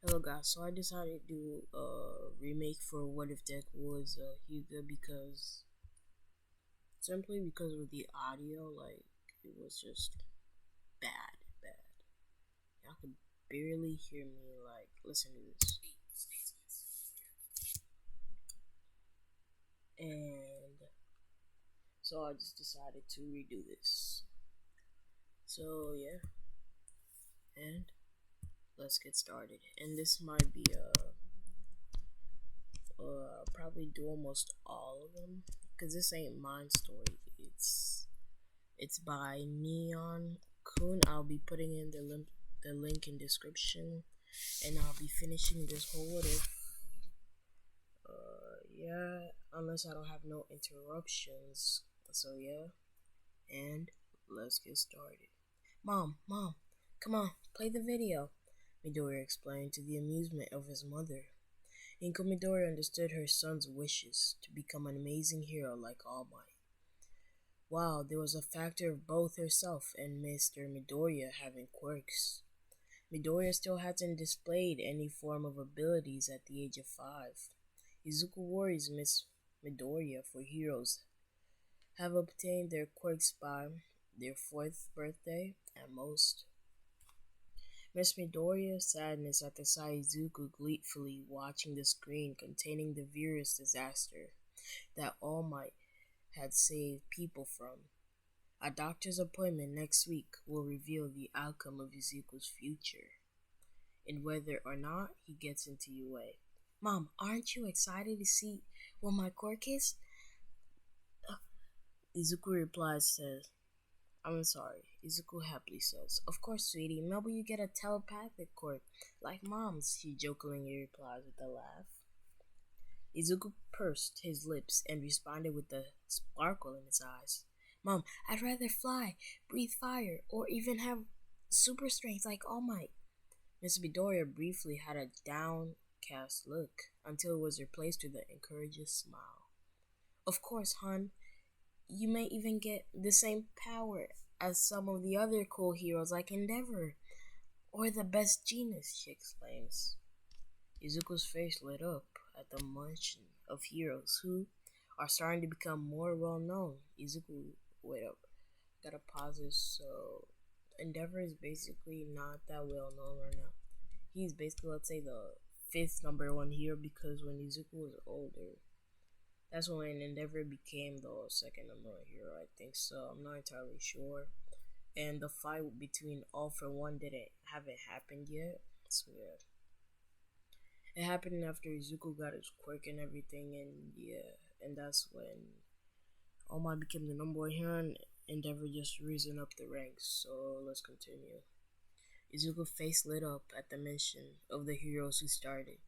Hello guys, so I decided to do a remake for What If Deku was hyuga simply because of the audio, like it was just bad. Y'all could barely hear me, like listen to this. And so I just decided to redo this. So yeah, and let's get started. And this might be probably do almost all of them because this ain't mine story. It's by Neon Kun. I'll be putting in the link in description, and I'll be finishing this whole what if. Yeah, unless I don't have no interruptions. So yeah, and let's get started. Mom, come on, play the video. Midori explained to the amusement of his mother. Inko Midori understood her son's wishes to become an amazing hero like All Might. Wow, there was a factor of both herself and Mr. Midoriya having quirks. Midoriya still hasn't displayed any form of abilities at the age of 5. Izuku worries Miss Midoriya for heroes have obtained their quirks by their 4th birthday at most. Miss Midoriya's sadness at the sight of Izuku gleefully watching the screen containing the virus disaster that All Might had saved people from. A doctor's appointment next week will reveal the outcome of Izuku's future, and whether or not he gets into UA. Mom, aren't you excited to see what my quirk is? Izuku replies, says, I'm sorry. Izuku happily says, Of course, sweetie, maybe you get a telepathic quirk, like Mom's, she jokingly replies with a laugh. Izuku pursed his lips and responded with a sparkle in his eyes. Mom, I'd rather fly, breathe fire, or even have super strength like All Might. Miss Midoriya briefly had a downcast look until it was replaced with an encouraging smile. Of course, hon, you may even get the same power as some of the other cool heroes like Endeavor, or the best genius, she exclaims. Izuku's face lit up at the mention of heroes who are starting to become more well known. Izuku, wait up, gotta pause this. So, Endeavor is basically not that well known right now. He's basically, let's say, the 5th number 1 hero because when Izuku was older, that's when Endeavor became the 2nd number 1 hero, I think so. I'm not entirely sure. And the fight between All for One haven't happened yet. So yeah. It happened after Izuku got his quirk and everything, and yeah, and that's when All Might became the number 1 hero and Endeavor just risen up the ranks. So let's continue. Izuku's face lit up at the mention of the heroes who started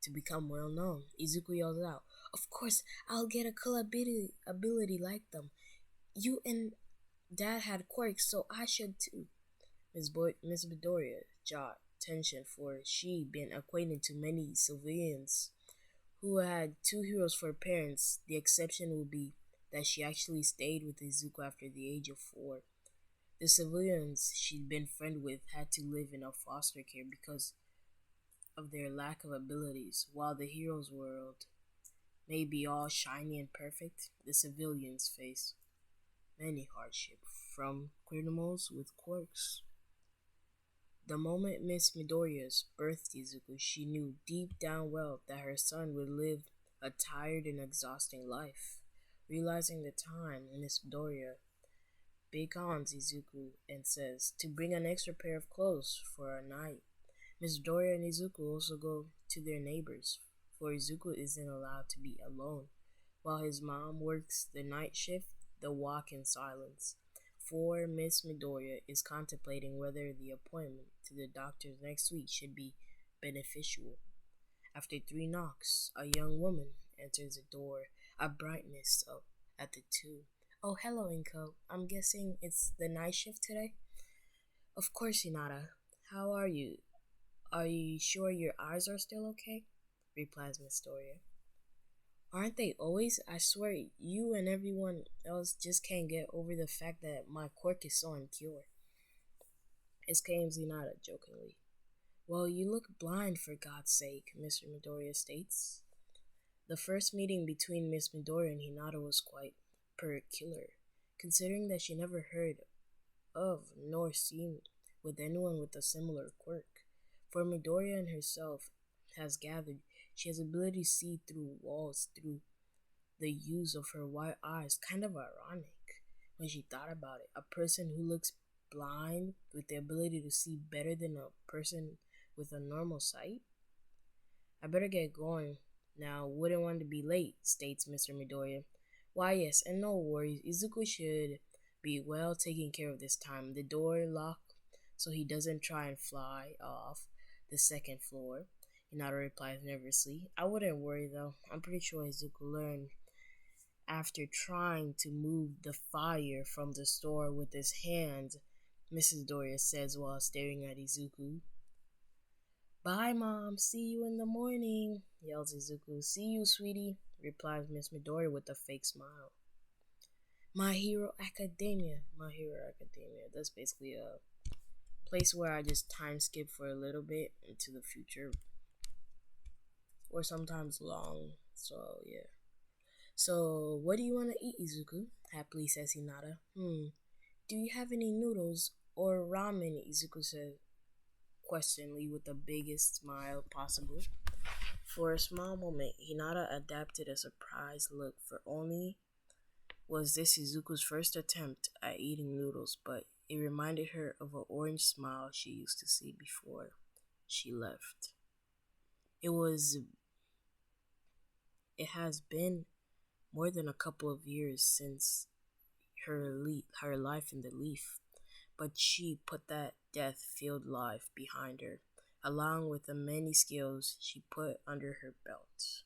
to become well known. Izuku yells out, Of course, I'll get a cool ability like them. You and Dad had quirks, so I should too. Miss Midoriya jot tension, for she been acquainted to many civilians who had 2 heroes for parents. The exception will be that she actually stayed with Izuku after the age of 4. The civilians she'd been friend with had to live in a foster care because of their lack of abilities. While the heroes' world may be all shiny and perfect, the civilians face many hardship from criminals with quirks. The moment Miss Midoriya's birthed Izuku, she knew deep down well that her son would live a tired and exhausting life. Realizing the time, Miss Midoriya becons Izuku and says to bring an extra pair of clothes for a night. Miss Midoriya and Izuku also go to their neighbors, for Izuku isn't allowed to be alone. While his mom works the night shift, they walk in silence. For Miss Midoriya is contemplating whether the appointment to the doctor next week should be beneficial. After 3 knocks, a young woman enters the door, a brightness up at the 2. Oh, hello, Inko. I'm guessing it's the night shift today? Of course, Hinata. How are you? Are you sure your eyes are still okay? Replies Miss Doria. Aren't they always? I swear, you and everyone else just can't get over the fact that my quirk is so impure. Exclaims Hinata jokingly. Well, you look blind for God's sake, Mr. Midoriya states. The first meeting between Miss Midoriya and Hinata was quite peculiar, considering that she never heard of nor seen with anyone with a similar quirk. For Midoriya and herself has gathered, she has ability to see through walls through the use of her white eyes. Kind of ironic when she thought about it. A person who looks blind with the ability to see better than a person with a normal sight. I better get going now. Wouldn't want to be late, states Mr. Midoriya. Why, yes, and no worries. Izuku should be well taken care of this time. The door locked so he doesn't try and fly off the second floor. Hinata replies nervously. I wouldn't worry though. I'm pretty sure Izuku learned after trying to move the fire from the store with his hands, Mrs. Doria says while staring at Izuku. Bye, Mom. See you in the morning, yells Izuku. See you, sweetie, replies Miss Midori with a fake smile. My Hero Academia. My Hero Academia. That's basically a place where I just time skip for a little bit into the future. Or sometimes long. So, yeah. So, what do you want to eat, Izuku? Happily says Hinata. Do you have any noodles or ramen? Izuku says questioningly with the biggest smile possible. For a small moment, Hinata adapted a surprised look, for only was this Izuku's first attempt at eating noodles, but it reminded her of an orange smile she used to see before she left. It was. It has been more than a couple of years since her life in the leaf, but she put that death-filled life behind her, along with the many skills she put under her belt.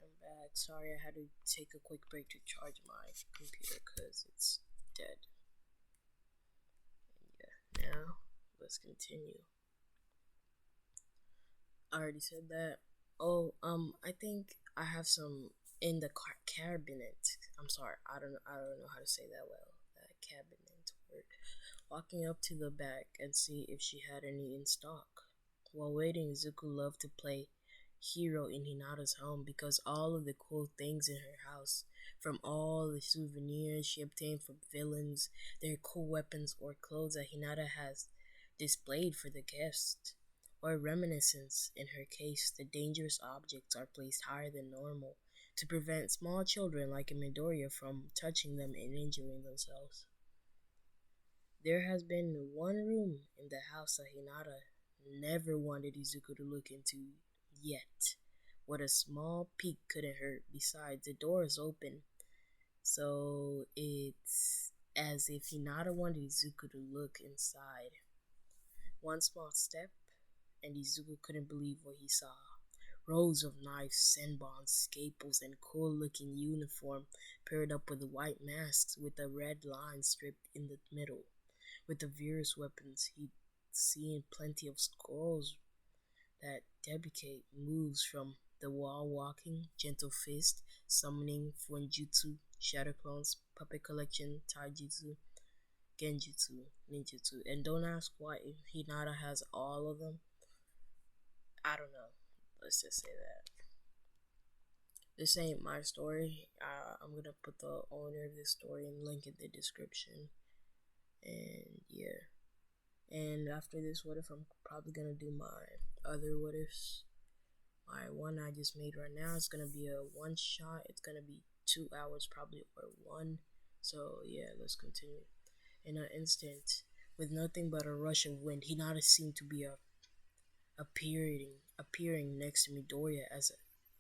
I'm back. Sorry, I had to take a quick break to charge my computer because it's dead. And yeah, now let's continue. I already said that. Oh, I think I have some in the cabinet. I'm sorry, I don't know how to say that well. That cabinet word. Walking up to the back and see if she had any in stock. While waiting, Zuko loved to play hero in Hinata's home because all of the cool things in her house, from all the souvenirs she obtained from villains, their cool weapons or clothes that Hinata has displayed for the guests, or reminiscence. In her case, the dangerous objects are placed higher than normal to prevent small children like Midoriya from touching them and injuring themselves. There has been one room in the house that Hinata never wanted Izuku to look into yet. What a small peek couldn't hurt. Besides, the door is open, so it's as if Hinata wanted Izuku to look inside. One small step, and Izuku couldn't believe what he saw. Rows of knives, senbons, scalpels, and cool-looking uniform paired up with white masks with a red line stripped in the middle. With the various weapons, he'd seen plenty of scrolls that duplicate moves from the wall walking, gentle fist, summoning, funjutsu, shadow clones, puppet collection, taijutsu, genjutsu, ninjutsu. And don't ask why Hinata has all of them. I don't know. Let's just say that. This ain't my story. I'm gonna put the owner of this story and link in the description. And yeah. And after this what if, I'm probably gonna do my other what ifs. My one I just made right now is gonna be a one shot. It's gonna be 2 hours probably, or one. So yeah, let's continue. In an instant, with nothing but a rush of wind, Hinata seemed to be appearing next to Midoriya as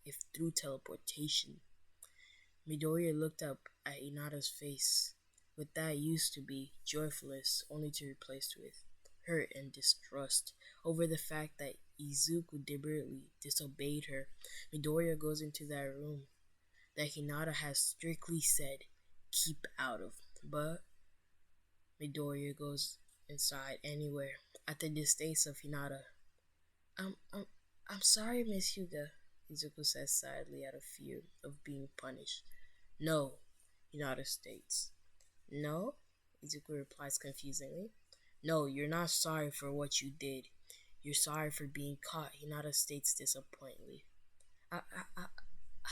if through teleportation. Midoriya looked up at Hinata's face with that used to be joyfulness, only to replace with hurt and distrust over the fact that Izuku deliberately disobeyed her. Midoriya goes into that room that Hinata has strictly said keep out of, but Midoriya goes inside anywhere at the distaste of Hinata. I'm, I'm, I'm sorry, Miss Hyuga, Izuku says sadly out of fear of being punished. No, Hinata states. No? Izuku replies confusingly. No, you're not sorry for what you did. You're sorry for being caught, Hinata states disappointedly. I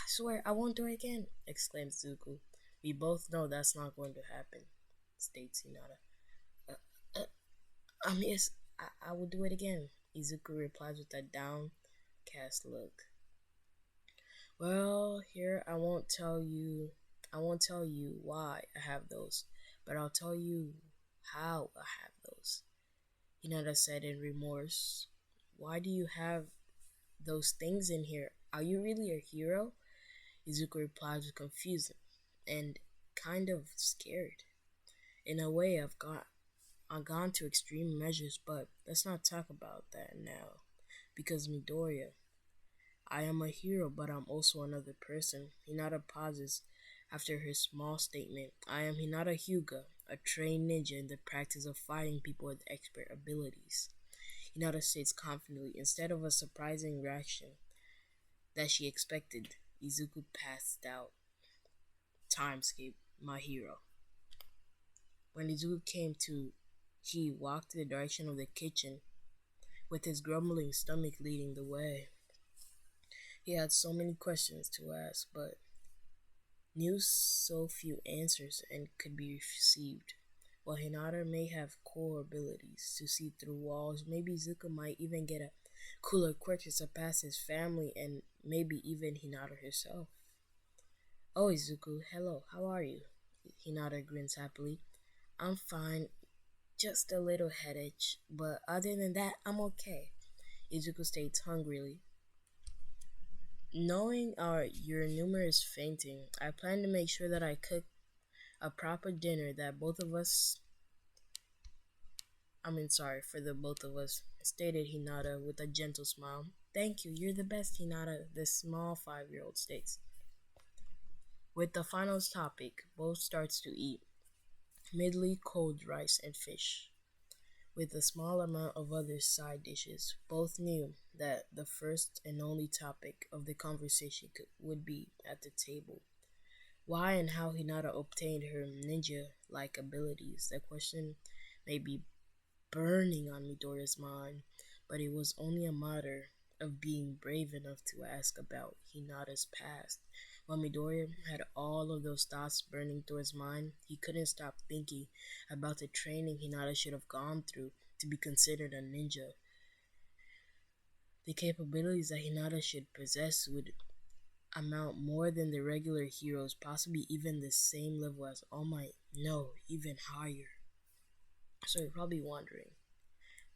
swear I won't do it again, exclaims Zuko. We both know that's not going to happen, states Hinata. Uh, yes, I will do it again, Izuku replies with a downcast look. Well, here I won't tell you why I have those, but I'll tell you how I have those. Hinata said in remorse. Why do you have those things in here? Are you really a hero? Izuku replies with confusion and kind of scared. In a way, I've gone to extreme measures, but let's not talk about that now. Because Midoriya, I am a hero, but I'm also another person. Hinata pauses after her small statement. I am Hinata Hyuga, a trained ninja in the practice of fighting people with expert abilities. Hinata states confidently, instead of a surprising reaction that she expected. Izuku passed out. Timescape, my hero. When Izuku came to, he walked in the direction of the kitchen, with his grumbling stomach leading the way. He had so many questions to ask, but knew so few answers and could be received. While Hinata may have core abilities to see through walls, maybe Izuku might even get a cooler quirk to surpass his family and maybe even Hinata herself. Oh, Izuku, hello, how are you? Hinata grins happily. I'm fine, just a little headache, but other than that, I'm okay. Izuku states hungrily. Knowing your numerous fainting, I plan to make sure that I cook a proper dinner that both of us, sorry, for the both of us, stated Hinata with a gentle smile. Thank you, you're the best, Hinata, the small 5-year-old states. With the final topic, both starts to eat, midly cold rice and fish. With a small amount of other side dishes, both knew that the first and only topic of the conversation would be at the table. Why and how Hinata obtained her ninja-like abilities, the question may be burning on Midoriya's mind, but it was only a matter of being brave enough to ask about Hinata's past. While Midoriya had all of those thoughts burning through his mind, he couldn't stop thinking about the training Hinata should have gone through to be considered a ninja. The capabilities that Hinata should possess would amount more than the regular heroes, possibly even the same level as All Might. No, even higher. So you're probably wondering,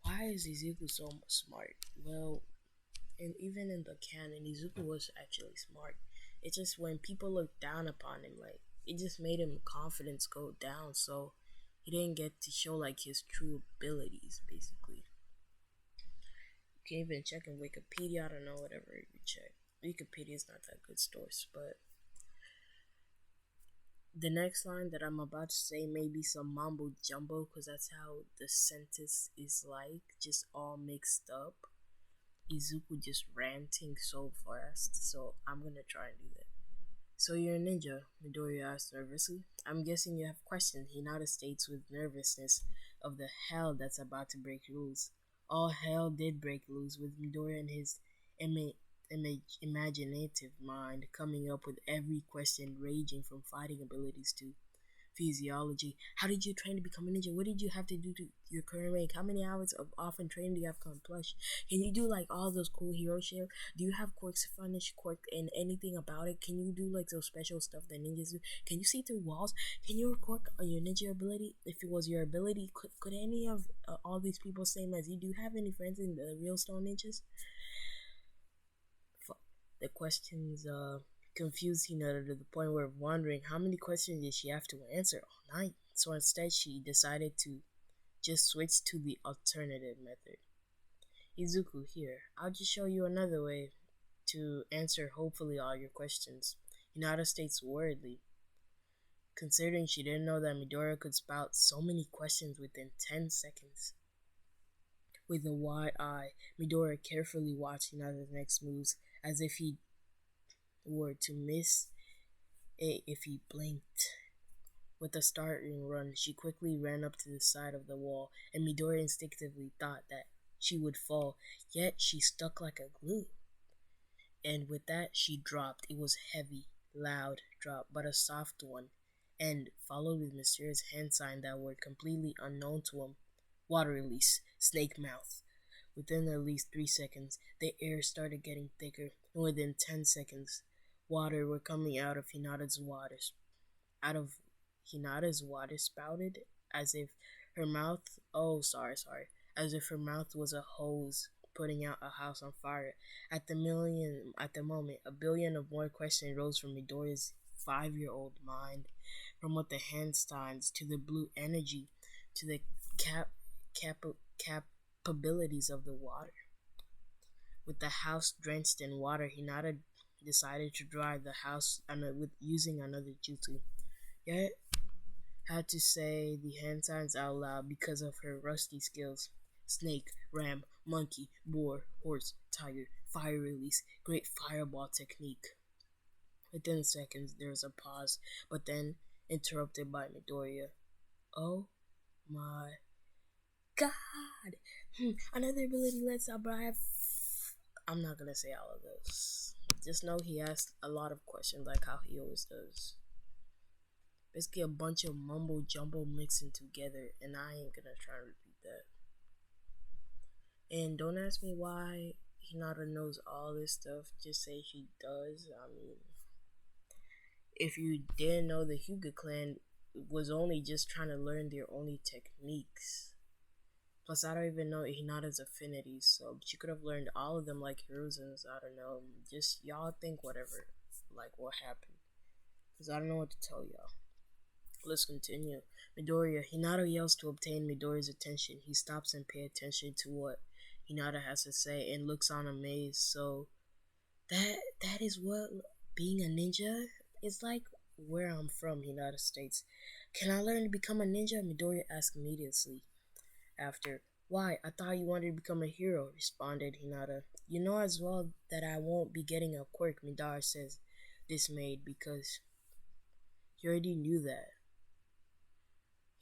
why is Izuku so smart? Well, and even in the canon, Izuku was actually smart. It's just when people look down upon him, like, it just made him confidence go down, so he didn't get to show like his true abilities, basically. You can even check in Wikipedia, I don't know, whatever you check. Wikipedia is not that good source, but the next line that I'm about to say may be some mumbo jumbo because that's how the sentence is like, just all mixed up. Izuku just ranting so fast, so I'm gonna try and do that. So you're a ninja, Midoriya asked nervously. I'm guessing you have questions, Hinata states with nervousness of the hell that's about to break loose. All hell did break loose with Midoriya and his imaginative mind coming up with every question ranging from fighting abilities to physiology. How did you train to become a ninja? What did you have to do to your current rank? How many hours of often training do you have to accomplish? Can you do like all those cool hero shit? Do you have quirks, funish quirk, and anything about it? Can you do like those special stuff that ninjas do? Can you see through walls? Can you quirk your ninja ability? If it was your ability, could any of all these people same as you? Do you have any friends in the real stone ninjas? The questions confused Hinata to the point where wondering how many questions did she have to answer all night. So instead, she decided to just switch to the alternative method. Izuku, here, I'll just show you another way to answer hopefully all your questions. Hinata states worriedly, considering she didn't know that Midoriya could spout so many questions within 10 seconds. With a wide eye, Midoriya carefully watched Hinata's next moves as if he were to miss it if he blinked. With a starting run, she quickly ran up to the side of the wall, and Midori instinctively thought that she would fall, yet she stuck like a glue. And with that, she dropped. It was heavy, loud drop, but a soft one, and followed with mysterious hand signs that were completely unknown to him. Water release, snake mouth. Within at least 3 seconds, the air started getting thicker, and within 10 seconds, water were coming out of Hinata's water spouted as if her mouth, as if her mouth was a hose putting out a house on fire. At the moment, a billion of more questions rose from Midoriya's 5-year-old mind, from what the hand signs to the blue energy to the cap, cap, capabilities of the water. With the house drenched in water, Hinata decided to dry the house with using another jutsu. Yet had to say the hand signs out loud because of her rusty skills. Snake, ram, monkey, boar, horse, tiger, fire release, great fireball technique. Within seconds, there was a pause, but then interrupted by Midoriya. Oh my god! Another ability lets out, but I'm not gonna say all of those. Just know he asked a lot of questions like how he always does. Basically a bunch of mumbo jumbo mixing together, and I ain't gonna try to repeat that. And don't ask me why Hinata knows all this stuff, just say she does. I mean, if you didn't know, the Hyuga clan was only just trying to learn their only techniques. Plus, I don't even know Hinata's affinities, so she could have learned all of them like Hiruzen's. I don't know. Just y'all think whatever, like what happened. Because I don't know what to tell y'all. Let's continue. Midoriya. Hinata yells to obtain Midoriya's attention. He stops and pays attention to what Hinata has to say and looks on amazed. So, that is what being a ninja is like? Where I'm from, Hinata states. Can I learn to become a ninja? Midoriya asks immediately. After, why? I thought you wanted to become a hero, responded Hinata. You know as well that I won't be getting a quirk, Midoriya says, dismayed, because he already knew that.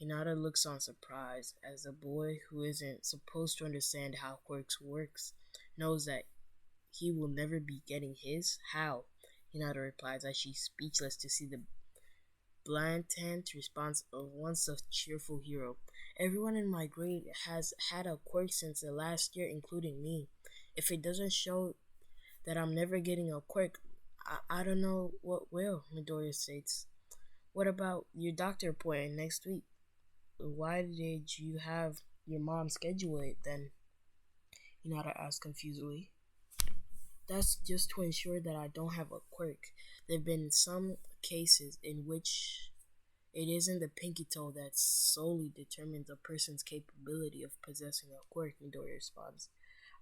Hinata looks on surprise, as a boy who isn't supposed to understand how quirks works knows that he will never be getting his. How? Hinata replies as she's speechless to see the blatant response of once a cheerful hero. Everyone in my grade has had a quirk since the last year, including me. If it doesn't show that I'm never getting a quirk, I don't know what will, Midoriya states. What about your doctor appointment next week? Why did you have your mom schedule it then? Hinata asked confusedly. That's just to ensure that I don't have a quirk. There have been some cases in which it isn't the pinky toe that solely determines a person's capability of possessing a quirk, Midoriya responds.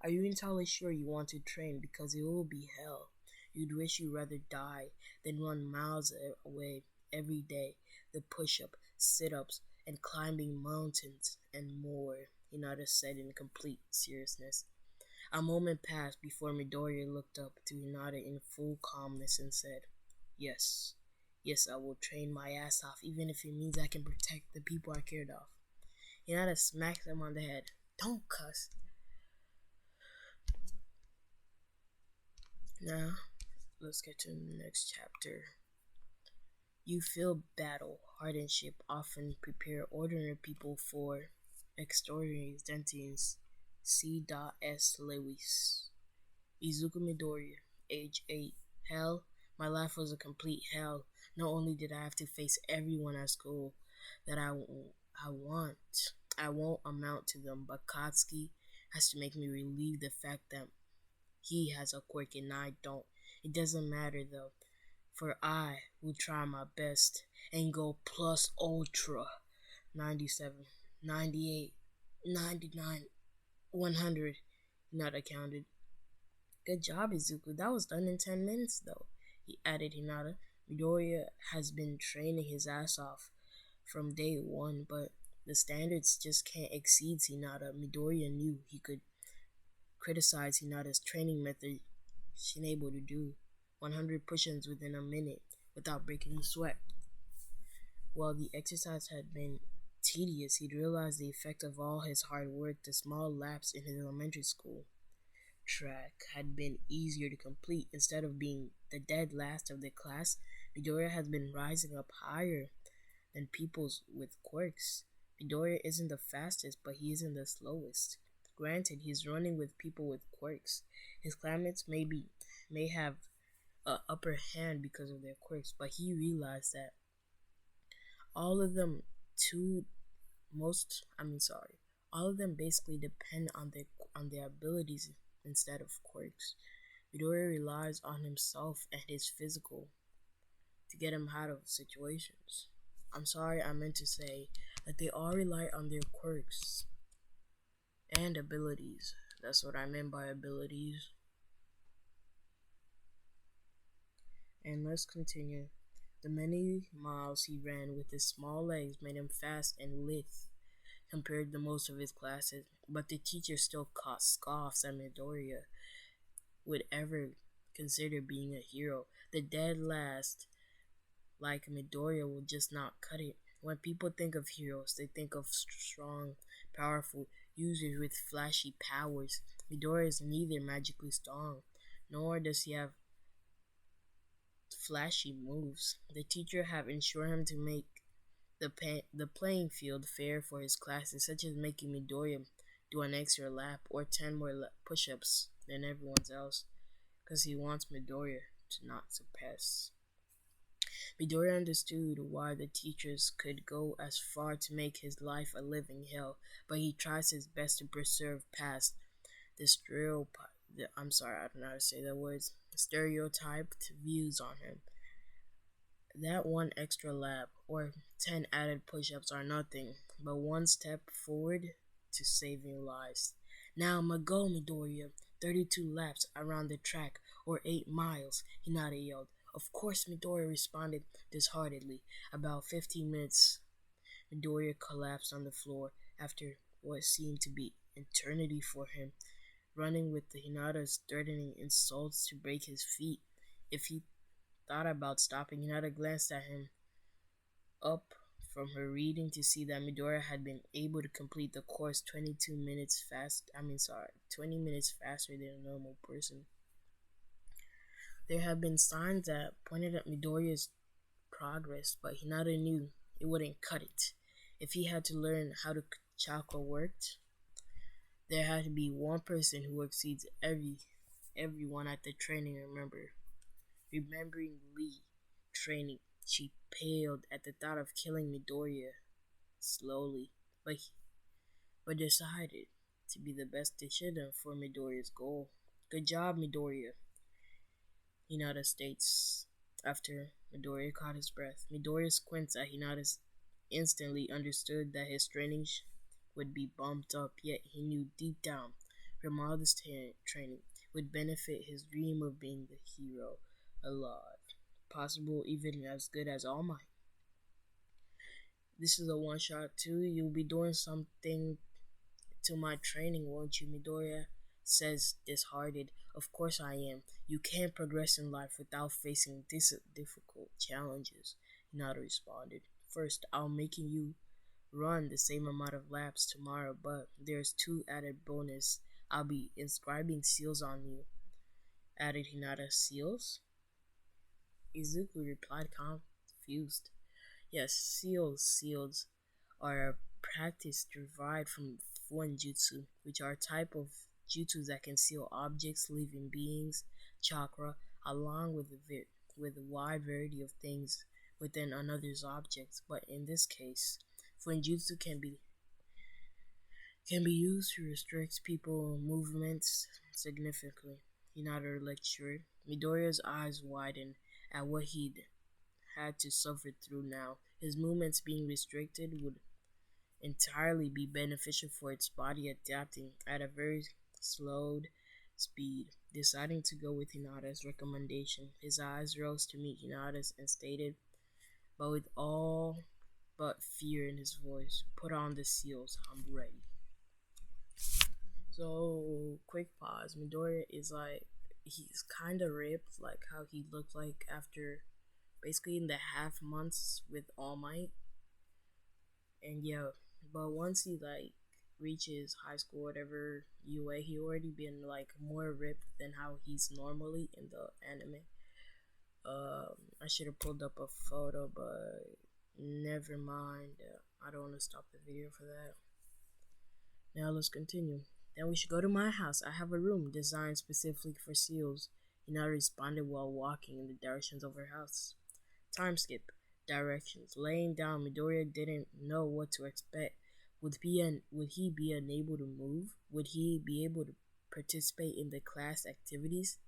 Are you entirely sure you want to train? Because it will be hell. You'd wish you'd rather die than run miles away every day. The push-up, sit-ups, and climbing mountains and more, Hinata said in complete seriousness. A moment passed before Midoriya looked up to Hinata in full calmness and said, Yes, I will train my ass off, even if it means I can protect the people I cared of. Hinata smacked him on the head. Don't cuss. Now, let's get to the next chapter. You feel battle, hardship often prepare ordinary people for extraordinary destinies. C.S. Lewis. Izuku Midoriya, age 8. Hell, my life was a complete hell. Not only did I have to face everyone at school that I won't amount to them, but Katsuki has to make me relieve the fact that he has a quirk and I don't. It doesn't matter though, for I will try my best and go plus ultra. 97, 98, 99, 100. Not accounted. Good job, Izuku. That was done in 10 minutes though, he added Hinata. Midoriya has been training his ass off from day one, but the standards just can't exceed Hinata. Midoriya knew he could criticize Hinata's training method. She's able to do 100 push-ups within a minute without breaking a sweat. While the exercise had been tedious, he'd realized the effect of all his hard work. The small laps in his elementary school track had been easier to complete. Instead of being the dead last of the class, Midoriya has been rising up higher than peoples with quirks. Midoriya isn't the fastest, but he isn't the slowest. Granted, he's running with people with quirks. His classmates may have a upper hand because of their quirks, but he realized that all of them too most I mean sorry, all of them basically depend on their abilities instead of quirks. Midoriya relies on himself and his physical to get him out of situations. I'm sorry, I meant to say that they all rely on their quirks and abilities. That's what I meant by abilities. And let's continue. The many miles he ran with his small legs made him fast and lithe compared to most of his classes, but the teacher still caught scoffs at Midoriya would ever consider being a hero. The dead last, like Midoriya, will just not cut it. When people think of heroes, they think of strong, powerful users with flashy powers. Midoriya is neither magically strong, nor does he have flashy moves. The teacher have ensured him to make the playing field fair for his classes, such as making Midoriya do an extra lap or 10 more push-ups than everyone else, because he wants Midoriya to not surpass. Midoriya understood why the teachers could go as far to make his life a living hell, but he tries his best to preserve past the I don't know how to say the words, stereotyped views on him. That one extra lap or 10 added push ups are nothing but one step forward to saving lives. Now, go, Midoriya. 32 laps around the track or 8 miles, Hinata yelled. Of course, Midoriya responded disheartedly. About 15 minutes, Midoriya collapsed on the floor after what seemed to be eternity for him, running with the Hinata's threatening insults to break his feet. If he thought about stopping, Hinata glanced at him up from her reading to see that Midoriya had been able to complete the course 20 minutes faster than a normal person. There had been signs that pointed at Midoriya's progress, but Hinata knew it wouldn't cut it. If he had to learn how the chakra worked, there had to be one person who exceeds everyone at the training. Remembering Lee training, she paled at the thought of killing Midoriya slowly, but decided to be the best decision for Midoriya's goal. Good job, Midoriya, Hinata states after Midoriya caught his breath. Midoriya squints at Hinata's instantly understood that his training would be bumped up, yet he knew deep down from all this training would benefit his dream of being the hero alive, possible even as good as All Might. This is a one shot too. You'll be doing something to my training, won't you? Midoriya says disheartened. Of course I am. You can't progress in life without facing difficult challenges, Hinata responded. First, I'll making you run the same amount of laps tomorrow, but there's 2 added bonus. I'll be inscribing seals on you, added Hinata. Seals? Izuku replied confused. Yes, seals are a practice derived from Fuinjutsu, which are a type of jutsus that can seal objects, living beings, chakra, along with a wide variety of things within another's objects. But in this case, Fuinjutsu can be used to restrict people's movements significantly. Hinata lectured. Midoriya's eyes widened at what he'd had to suffer through now. His movements being restricted would entirely be beneficial for its body, adapting at a very slowed speed. Deciding to go with Hinata's recommendation, his eyes rose to meet Hinata's and stated, but with all but fear in his voice, "Put on the seals, I'm ready." So, quick pause. Midoriya is he's kind of ripped, like how he looked like after basically in the half months with All Might. And yeah, but once he like reaches high school, whatever UA, he already been like more ripped than how he's normally in the anime. I should have pulled up a photo, but never mind. I don't want to stop the video for that. Now let's continue. Then we should go to my house. I have a room designed specifically for seals. Hinata responded while walking in the directions of her house. Time skip. Directions. Laying down, Midoriya didn't know what to expect. Would he be unable to move? Would he be able to participate in the class activities?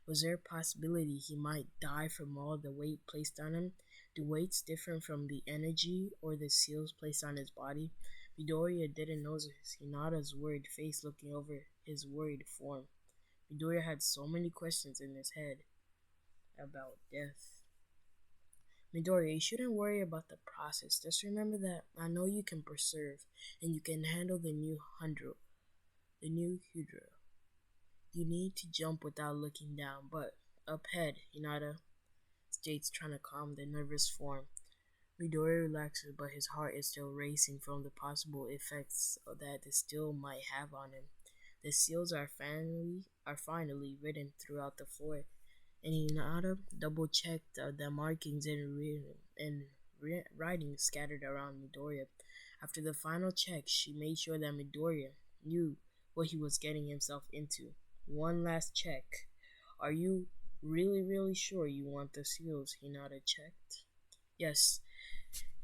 Was there a possibility he might die from all the weight placed on him? Do weights different from the energy or the seals placed on his body? Midoriya didn't notice Hinata's worried face looking over his worried form. Midoriya had so many questions in his head about death. Midoriya, you shouldn't worry about the process. Just remember that I know you can preserve and you can handle the new Hydra. You need to jump without looking down, but up ahead, Hinata states, trying to calm the nervous form. Midoriya relaxes, but his heart is still racing from the possible effects that the steel might have on him. The seals are finally written throughout the floor, and Hinata double-checked the markings and writing scattered around Midoriya. After the final check, she made sure that Midoriya knew what he was getting himself into. One last check. Are you really sure you want the seals? Hinata checked. Yes.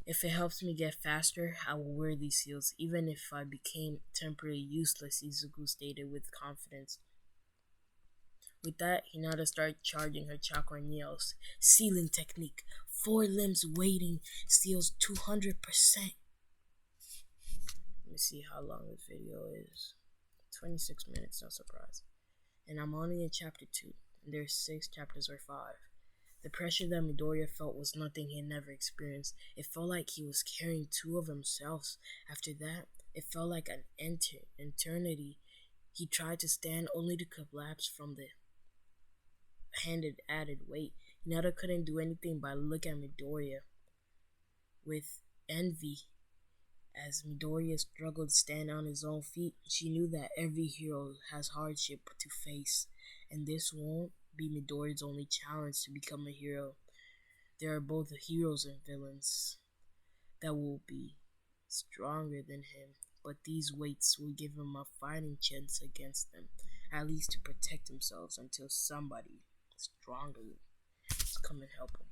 If it helps me get faster, I will wear these seals, even if I became temporarily useless, Izuku stated with confidence. With that, Hinata started charging her chakra nails. Sealing technique. 4 limbs waiting. Seals 200%. Let me see how long this video is. 26 minutes, no surprise. And I'm only in chapter 2. And there's 6 chapters or 5. The pressure that Midoriya felt was nothing he had never experienced. It felt like he was carrying 2 of himself. After that, it felt like an eternity. He tried to stand only to collapse from the added weight. Hinata couldn't do anything but look at Midoriya with envy. As Midoriya struggled to stand on his own feet, she knew that every hero has hardship to face, and this won't be Midoriya's only challenge to become a hero. There are both heroes and villains that will be stronger than him, but these weights will give him a fighting chance against them, at least to protect themselves until somebody stronger is come and help him.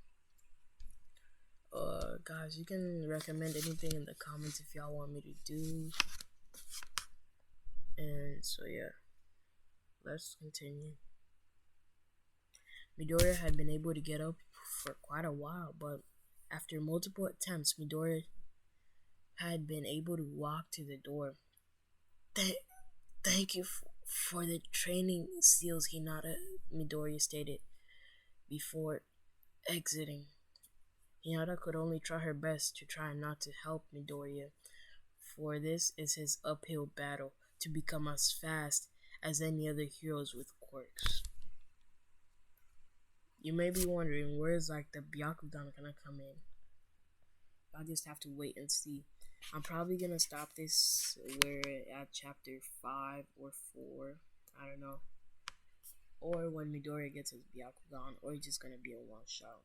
Guys, you can recommend anything in the comments if y'all want me to do. And so yeah, let's continue. Midoriya had been able to get up for quite a while, but after multiple attempts, Midoriya had been able to walk to the door. Thank you for the training seals, Midoriya stated before exiting. Hinata could only try her best to try not to help Midoriya, for this is his uphill battle to become as fast as any other heroes with quirks. You may be wondering, where is like the Byakugan gonna come in? I'll just have to wait and see. I'm probably gonna stop this where at chapter 5 or 4, I don't know. Or when Midoriya gets his Byakugan, or it's just gonna be a one shot.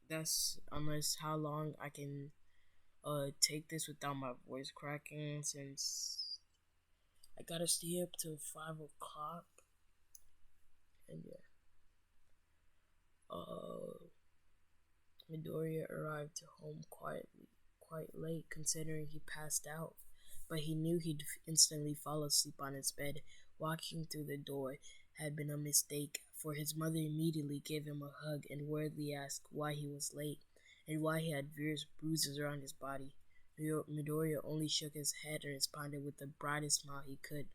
That's unless how long I can take this without my voice cracking, since I gotta stay up till 5 o'clock. And yeah. Midoriya arrived home quite late, considering he passed out, but he knew he'd instantly fall asleep on his bed. Walking through the door had been a mistake, for his mother immediately gave him a hug and worriedly asked why he was late and why he had various bruises around his body. Midoriya only shook his head and responded with the brightest smile he could.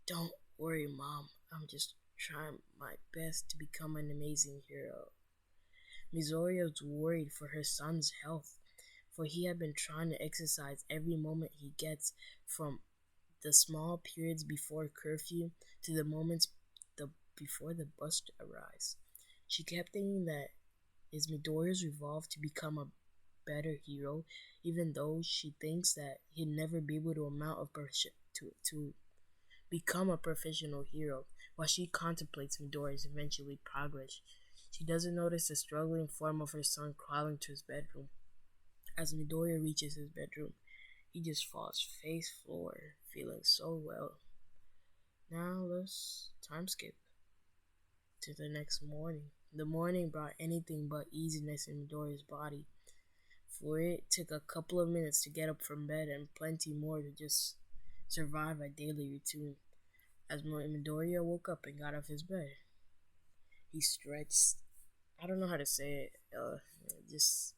Don't worry, Mom. I'm just trying my best to become an amazing hero. Midoriya was worried for her son's health, for he had been trying to exercise every moment he gets, from the small periods before curfew to the moments before the bus arrives. She kept thinking that is Midoriya's resolve to become a better hero, even though she thinks that he'd never be able to to become a professional hero. While she contemplates Midoriya's eventually progress, she doesn't notice the struggling form of her son crawling to his bedroom. As Midoriya reaches his bedroom, he just falls face forward, feeling so well. Now let's time skip to the next morning. The morning brought anything but easiness in Midoriya's body, for it took a couple of minutes to get up from bed and plenty more to just survive a daily routine. As Midoriya woke up and got off his bed, he stretched. I don't know how to say it. Just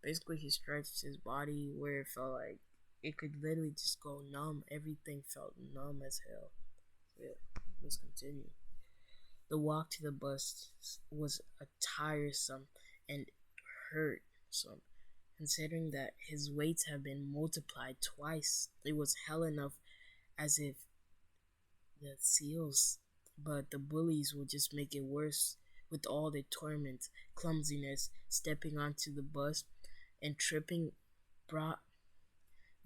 basically, he stretched his body where it felt like it could literally just go numb. Everything felt numb as hell. Yeah, let's continue. The walk to the bus was a tiresome and hurt some. Considering that his weights have been multiplied twice, it was hell enough as if the seals, but the bullies will just make it worse with all the torment, clumsiness, stepping onto the bus, and tripping brought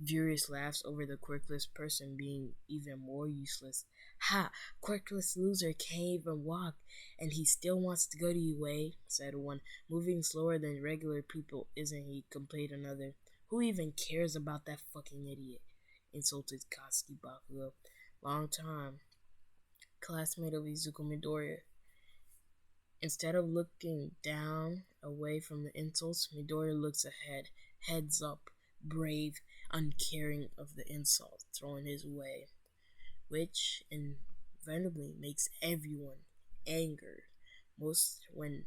furious laughs over the quirkless person being even more useless. Ha! Quirkless loser can't even walk, and he still wants to go to UA, said one. Moving slower than regular people, isn't he? Complained another. Who even cares about that fucking idiot? Insulted Katsuki Bakugo. Long time. Classmate of Izuku Midoriya. Instead of looking down away from the insults, Midoriya looks ahead, heads up, brave, uncaring of the insult thrown his way, which inevitably makes everyone angry, most when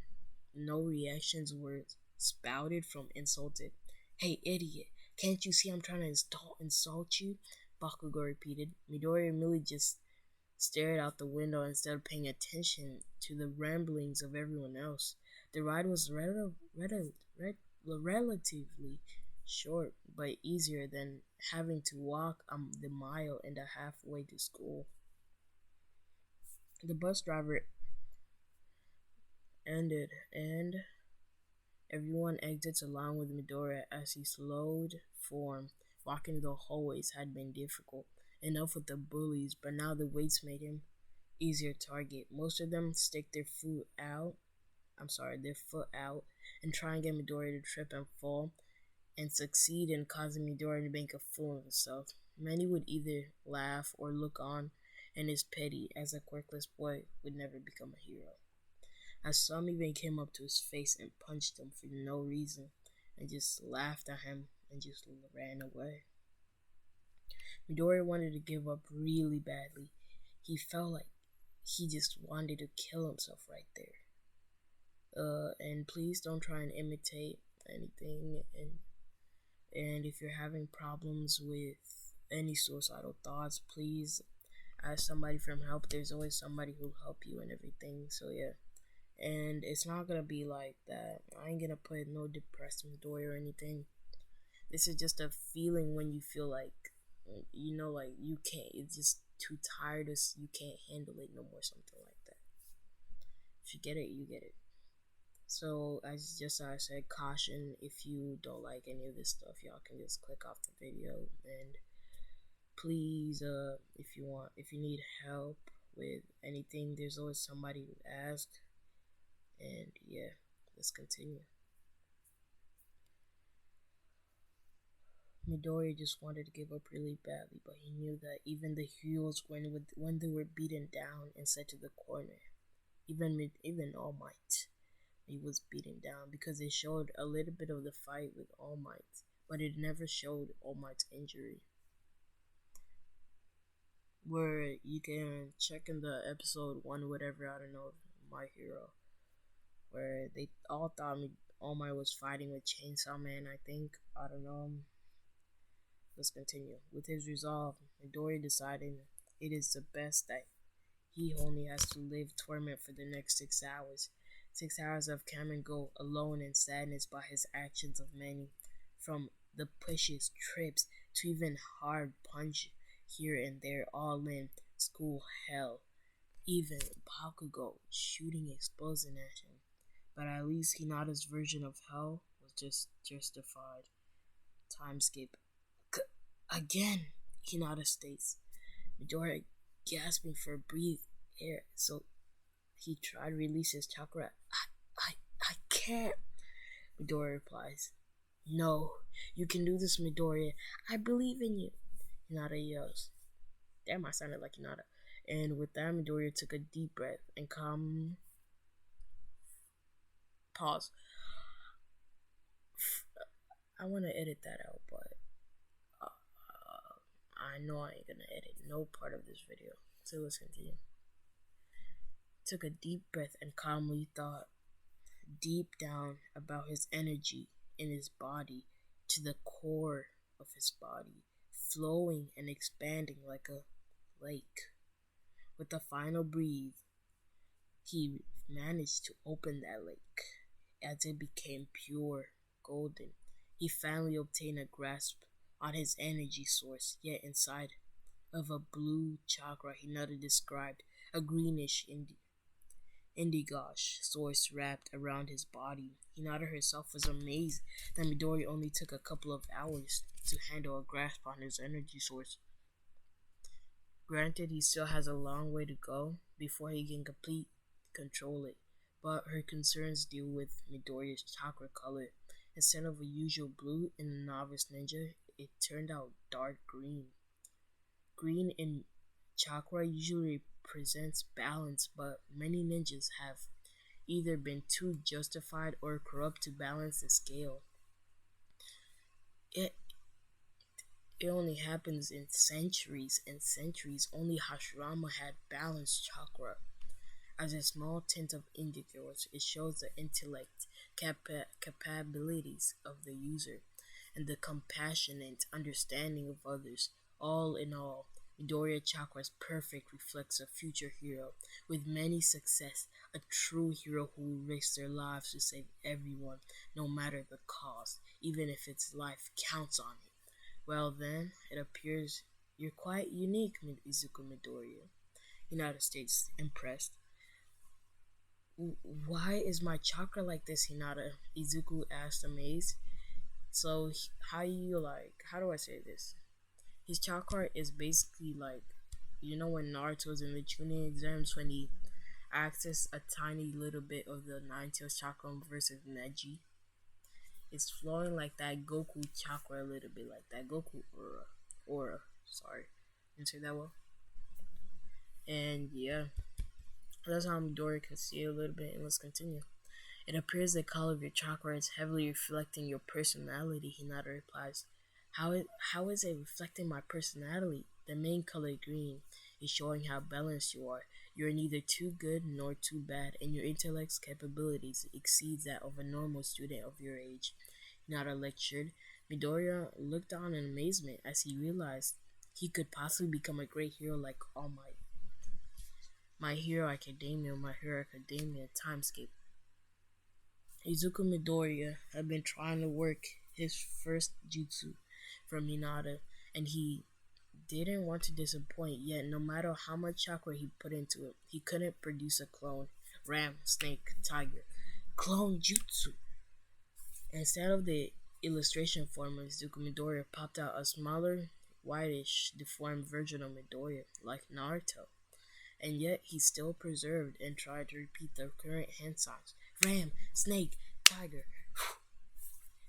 no reactions were spouted from insulted. Hey idiot, can't you see I'm trying to insult you? Bakugo repeated. Midoriya merely just stared out the window instead of paying attention to the ramblings of everyone else. The ride was relatively short, but easier than having to walk the mile and a half way to school. The bus driver ended, and everyone exits along with Midoriya as he slowed form. Walking the hallways had been difficult enough with the bullies, but now the weights made him easier target. Most of them stick their foot out and try and get Midoriya to trip and fall, and succeed in causing Midoriya to make a fool of himself. Many would either laugh or look on and is petty, as a quirkless boy would never become a hero. As some even came up to his face and punched him for no reason, and just laughed at him and just ran away. Midoriya wanted to give up really badly. He felt like he just wanted to kill himself right there. And please don't try and imitate anything. And if you're having problems with any suicidal thoughts, please ask somebody for help. There's always somebody who'll help you and everything. So yeah. And it's not gonna be like that. I ain't gonna put no depressed Midoriya or anything. This is just a feeling when you feel like, like you can't, it's just too tired, you can't handle it no more, something like that. If you get it, you get it. So, as I said, caution, if you don't like any of this stuff, y'all can just click off the video. And please, if you need help with anything, there's always somebody to ask. And yeah, let's continue. Midoriya just wanted to give up really badly, but he knew that even the heroes, when they were beaten down and set to the corner, even All Might, he was beaten down, because it showed a little bit of the fight with All Might, but it never showed All Might's injury. Where you can check in the episode 1, whatever, I don't know, My Hero, where they all thought All Might was fighting with Chainsaw Man, I think. I don't know. Let's continue. With his resolve, Midoriya decided it is the best that he only has to live torment for the next 6 hours. 6 hours of come and go alone in sadness by his actions of many, from the pushes, trips, to even hard punch here and there, all in school hell. Even Bakugo shooting explosion at him. But at least Hinata's version of hell was just justified. Time skip. Again, Hinata states. Midoriya gasping for breathe air, so he tried to release his chakra. I can't. Midoriya replies. No, you can do this, Midoriya. I believe in you. Hinata yells. Damn, I sounded like Hinata. And with that, Midoriya took a deep breath and calm. Pause. I want to edit that out, but I know I ain't gonna edit no part of this video. So let's continue. Took a deep breath and calmly thought deep down about his energy in his body to the core of his body, flowing and expanding like a lake. With a final breathe, he managed to open that lake as it became pure golden. He finally obtained a grasp on his energy source, yet inside of a blue chakra Hinata described, a greenish indigosh source wrapped around his body. Hinata herself was amazed that Midori only took a couple of hours to handle a grasp on his energy source. Granted, he still has a long way to go before he can complete control it, but her concerns deal with Midoriya's chakra color. Instead of a usual blue in the novice ninja, it turned out dark green. Green in chakra usually represents balance, but many ninjas have either been too justified or corrupt to balance the scale. It only happens in centuries and centuries. Only Hashirama had balanced chakra. As a small tint of indigo, it shows the intellect capabilities of the user and the compassionate understanding of others. All in all, Midoriya Chakra's perfect reflects a future hero with many success, a true hero who risks their lives to save everyone, no matter the cost, even if its life counts on it. Well then, it appears you're quite unique, Izuku Midoriya. United States, impressed. Why is my chakra like this, Hinata? Izuku asked, amazed. So, how do I say this? His chakra is basically like, when Naruto's in the Chunin exams when he accessed a tiny little bit of the Nine-Tails chakra versus Neji. It's flowing like that Goku chakra a little bit, like that Goku aura. Sorry, didn't say that well. And yeah. That's how Midoriya can see it a little bit, and let's continue. It appears the color of your chakra is heavily reflecting your personality, Hinata replies. How is it reflecting my personality? The main color, green, is showing how balanced you are. You're neither too good nor too bad, and your intellect's capabilities exceeds that of a normal student of your age. Hinata lectured. Midoriya looked on in amazement as he realized he could possibly become a great hero like All Might. My Hero Academia, Timescape. Izuku Midoriya had been trying to work his first jutsu from Hinata, and he didn't want to disappoint, yet no matter how much chakra he put into it, he couldn't produce a clone. Ram, snake, tiger. Clone jutsu! Instead of the illustration form of Izuku Midoriya popped out a smaller, whitish, deformed version of Midoriya, like Naruto. And yet he still preserved and tried to repeat the current hand signs. Ram, snake, tiger.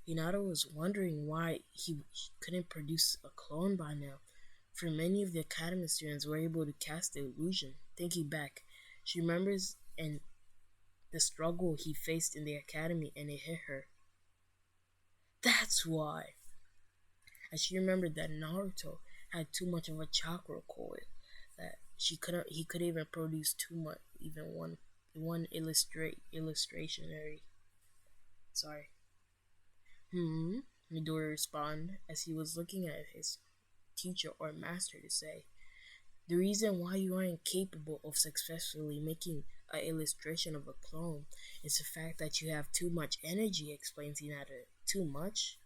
Hinata was wondering why he couldn't produce a clone by now. For many of the academy students were able to cast the illusion. Thinking back, she remembers and the struggle he faced in the academy, and it hit her. That's why. As she remembered that Naruto had too much of a chakra coil, that he couldn't even produce too much, even one illustrationary. Sorry. Midori responded as he was looking at his teacher or master to say, the reason why you aren't capable of successfully making an illustration of a clone is the fact that you have too much energy, explains Hinata. Too much?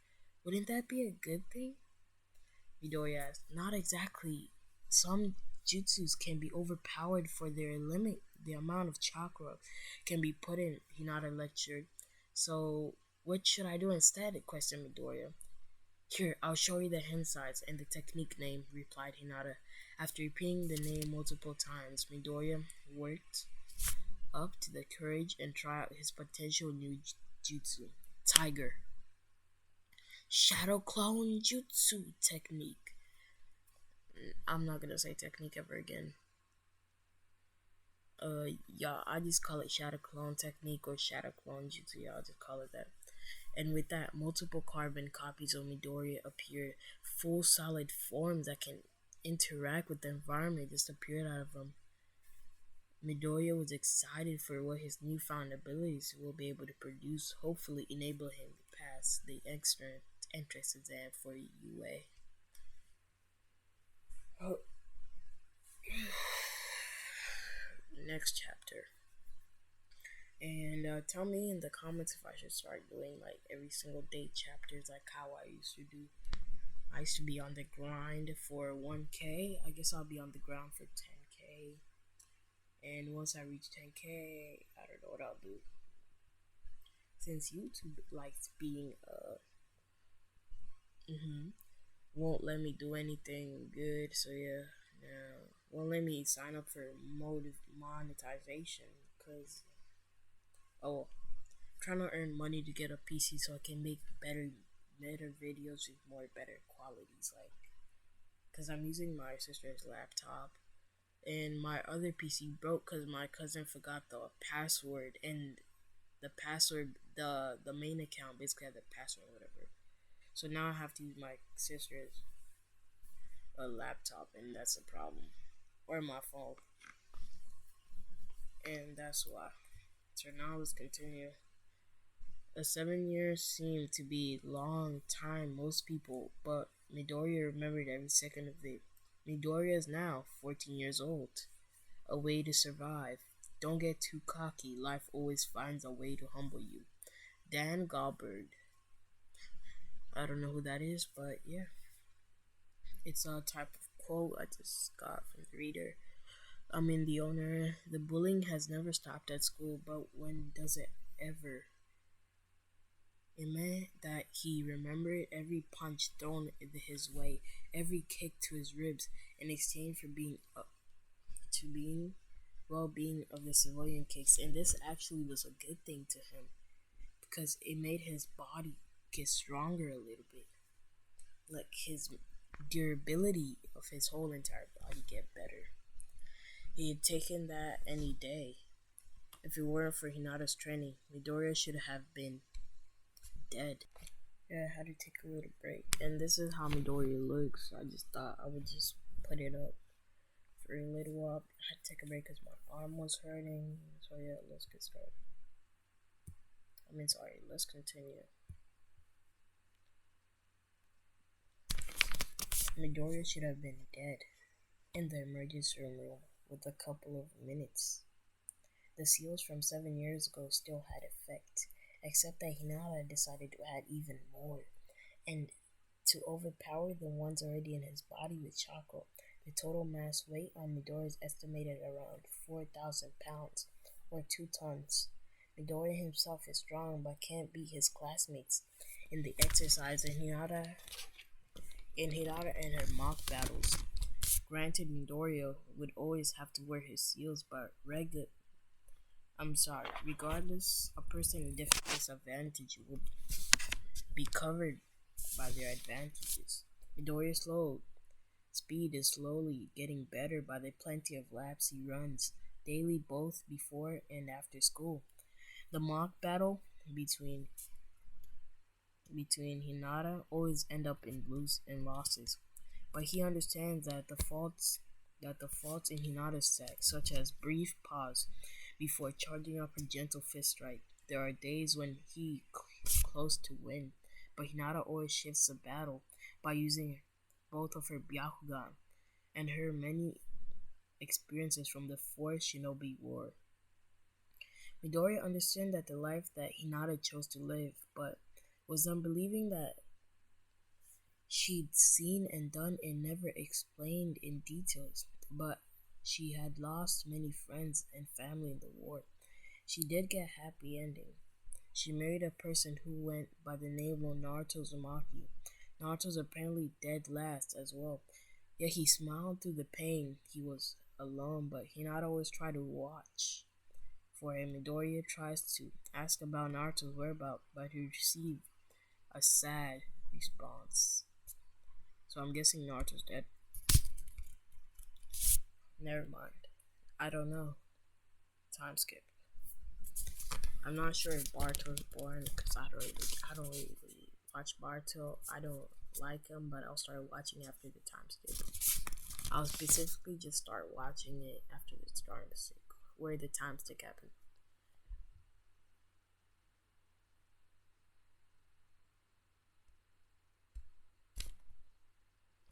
Wouldn't that be a good thing? Midori asked. Not exactly. Some jutsus can be overpowered for their limit. The amount of chakra can be put in, Hinata lectured. So What should I do instead? Questioned Midoriya. Here, I'll show you the hensides and the technique name, replied Hinata. After repeating the name multiple times, Midoriya worked up to the courage and tried out his potential new jutsu, Tiger. Shadow Clone Jutsu technique. I'm not gonna say technique ever again. Yeah, I just call it Shadow Clone technique or Shadow Clone Jutsu. Yeah, I'll just call it that. And with that, multiple carbon copies of Midoriya appeared. Full solid forms that can interact with the environment just appeared out of him. Midoriya was excited for what his newfound abilities will be able to produce, hopefully enable him to pass the entrance exam for UA. Oh. Next chapter. And tell me in the comments if I should start doing like every single day chapters like how I used to do. I used to be on the grind for 1K. I guess I'll be on the ground for 10K. And once I reach 10K, I don't know what I'll do. Since YouTube likes being won't let me do anything good, so yeah, won't let me sign up for monetization because I'm trying to earn money to get a PC so I can make better videos with better qualities, like because I'm using my sister's laptop and my other PC broke because my cousin forgot the password, and the main account basically had the password or whatever. So now I have to use my sister's laptop, and that's a problem, or my phone, and that's why. So now let's continue. A 7 years seemed to be a long time most people, but Midoriya remembered every second of it. Midoriya is now 14 years old. A way to survive. Don't get too cocky. Life always finds a way to humble you. Dan Goldberg. I don't know who that is, but yeah. It's a type of quote I just got from the reader. I mean, the owner. The bullying has never stopped at school, but when does it ever? It meant that he remembered every punch thrown his way, every kick to his ribs, in exchange for being well-being of the civilian kicks, and this actually was a good thing to him because it made his body get stronger a little bit, like his durability of his whole entire body get better. He had taken that any day. If it weren't for Hinata's training, Midoriya should have been dead. Yeah, I had to take a little break, and this is how Midoriya looks. I just thought I would just put it up for a little while. I had to take a break because my arm was hurting. So yeah, let's get started. Let's continue. Midoriya should have been dead in the emergency room with a couple of minutes. The seals from 7 years ago still had effect, except that Hinata decided to add even more, and to overpower the ones already in his body with chakra. The total mass weight on Midoriya is estimated around 4,000 pounds, or 2 tons. Midoriya himself is strong but can't beat his classmates in the exercise in Hinata and her mock battles. Granted, Midoriya would always have to wear his seals, but regardless, a person with different disadvantage will be covered by their advantages. Midoriya's speed is slowly getting better by the plenty of laps he runs daily, both before and after school. The mock battle between Hinata always end up in losses, but he understands that the faults in Hinata's set, such as brief pause before charging up a gentle fist strike. There are days when he close to win, but Hinata always shifts the battle by using both of her Byakugan and her many experiences from the Fourth Shinobi War. Midoriya understood that the life that Hinata chose to live, but was unbelieving that she'd seen and done and never explained in details, but she had lost many friends and family in the war. She did get a happy ending. She married a person who went by the name of Naruto Uzumaki. Naruto's apparently dead last as well. Yet he smiled through the pain. He was alone, but Hinata always tried to watch for him. Midoriya tries to ask about Naruto's whereabouts, but he received a sad response. So I'm guessing Naruto's dead. Never mind. I don't know. Time skip. I'm not sure if Barto's born because I don't really watch Barto. I don't like him, but I'll start watching after the time skip. I'll specifically just start watching it after the time skip, where the time skip happened.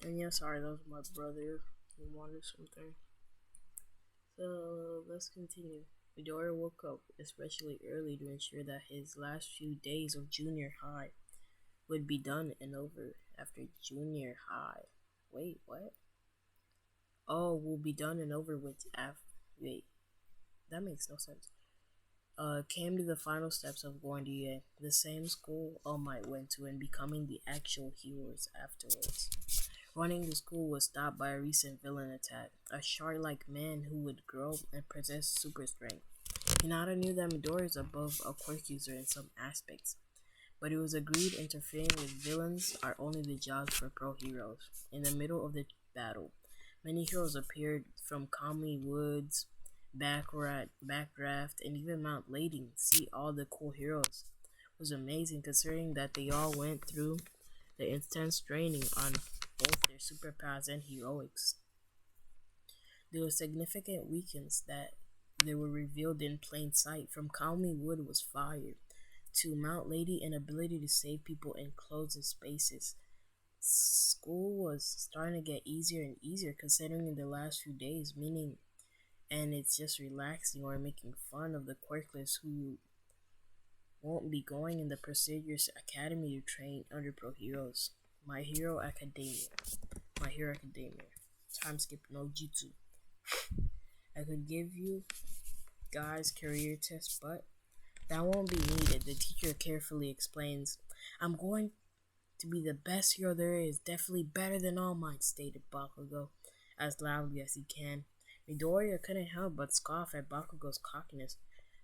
And yeah, sorry, that was my brother who wanted something. So let's continue. Midoriya woke up especially early to ensure that his last few days of junior high would be done and over after junior high. Wait, what? Oh, will be done and over with after. Wait, that makes no sense. Came to the final steps of going to the same school All Might went to and becoming the actual heroes afterwards. Running the school was stopped by a recent villain attack, a shark-like man who would grow and possess super strength. Hinata knew that Midoriya is above a quirk user in some aspects, but it was agreed interfering with villains are only the jobs for pro heroes. In the middle of the battle, many heroes appeared from Kami Woods, Backdraft, and even Mount Lading. See all the cool heroes. It was amazing considering that they all went through the intense training on both their superpowers and heroics. There were significant weaknesses that they were revealed in plain sight. From Kami Wood was fire, to Mount Lady an ability to save people in closed spaces. School was starting to get easier and easier considering in the last few days, meaning, and it's just relaxing or making fun of the quirkless who won't be going in the prestigious academy to train under pro heroes. My Hero Academia. My Hero Academia. Time skip no jutsu. I could give you guys career tests, but that won't be needed. The teacher carefully explains, I'm going to be the best hero there is, definitely better than All Might, stated Bakugo as loudly as he can. Midoriya couldn't help but scoff at Bakugo's cockiness,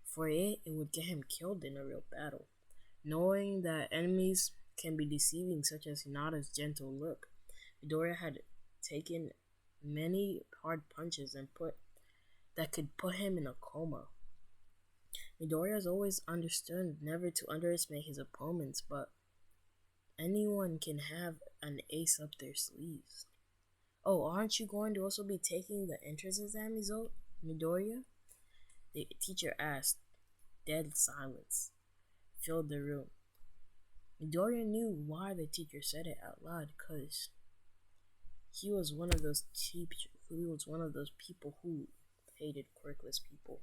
for it would get him killed in a real battle. Knowing that enemies can be deceiving, such as Hinata's gentle look, Midoriya had taken many hard punches that could put him in a coma. Midoriya has always understood never to underestimate his opponents, but anyone can have an ace up their sleeves. Oh, aren't you going to also be taking the entrance exam, Midoriya? The teacher asked. Dead silence filled the room. Midoriya knew why the teacher said it out loud, because he was one of those people who hated quirkless people,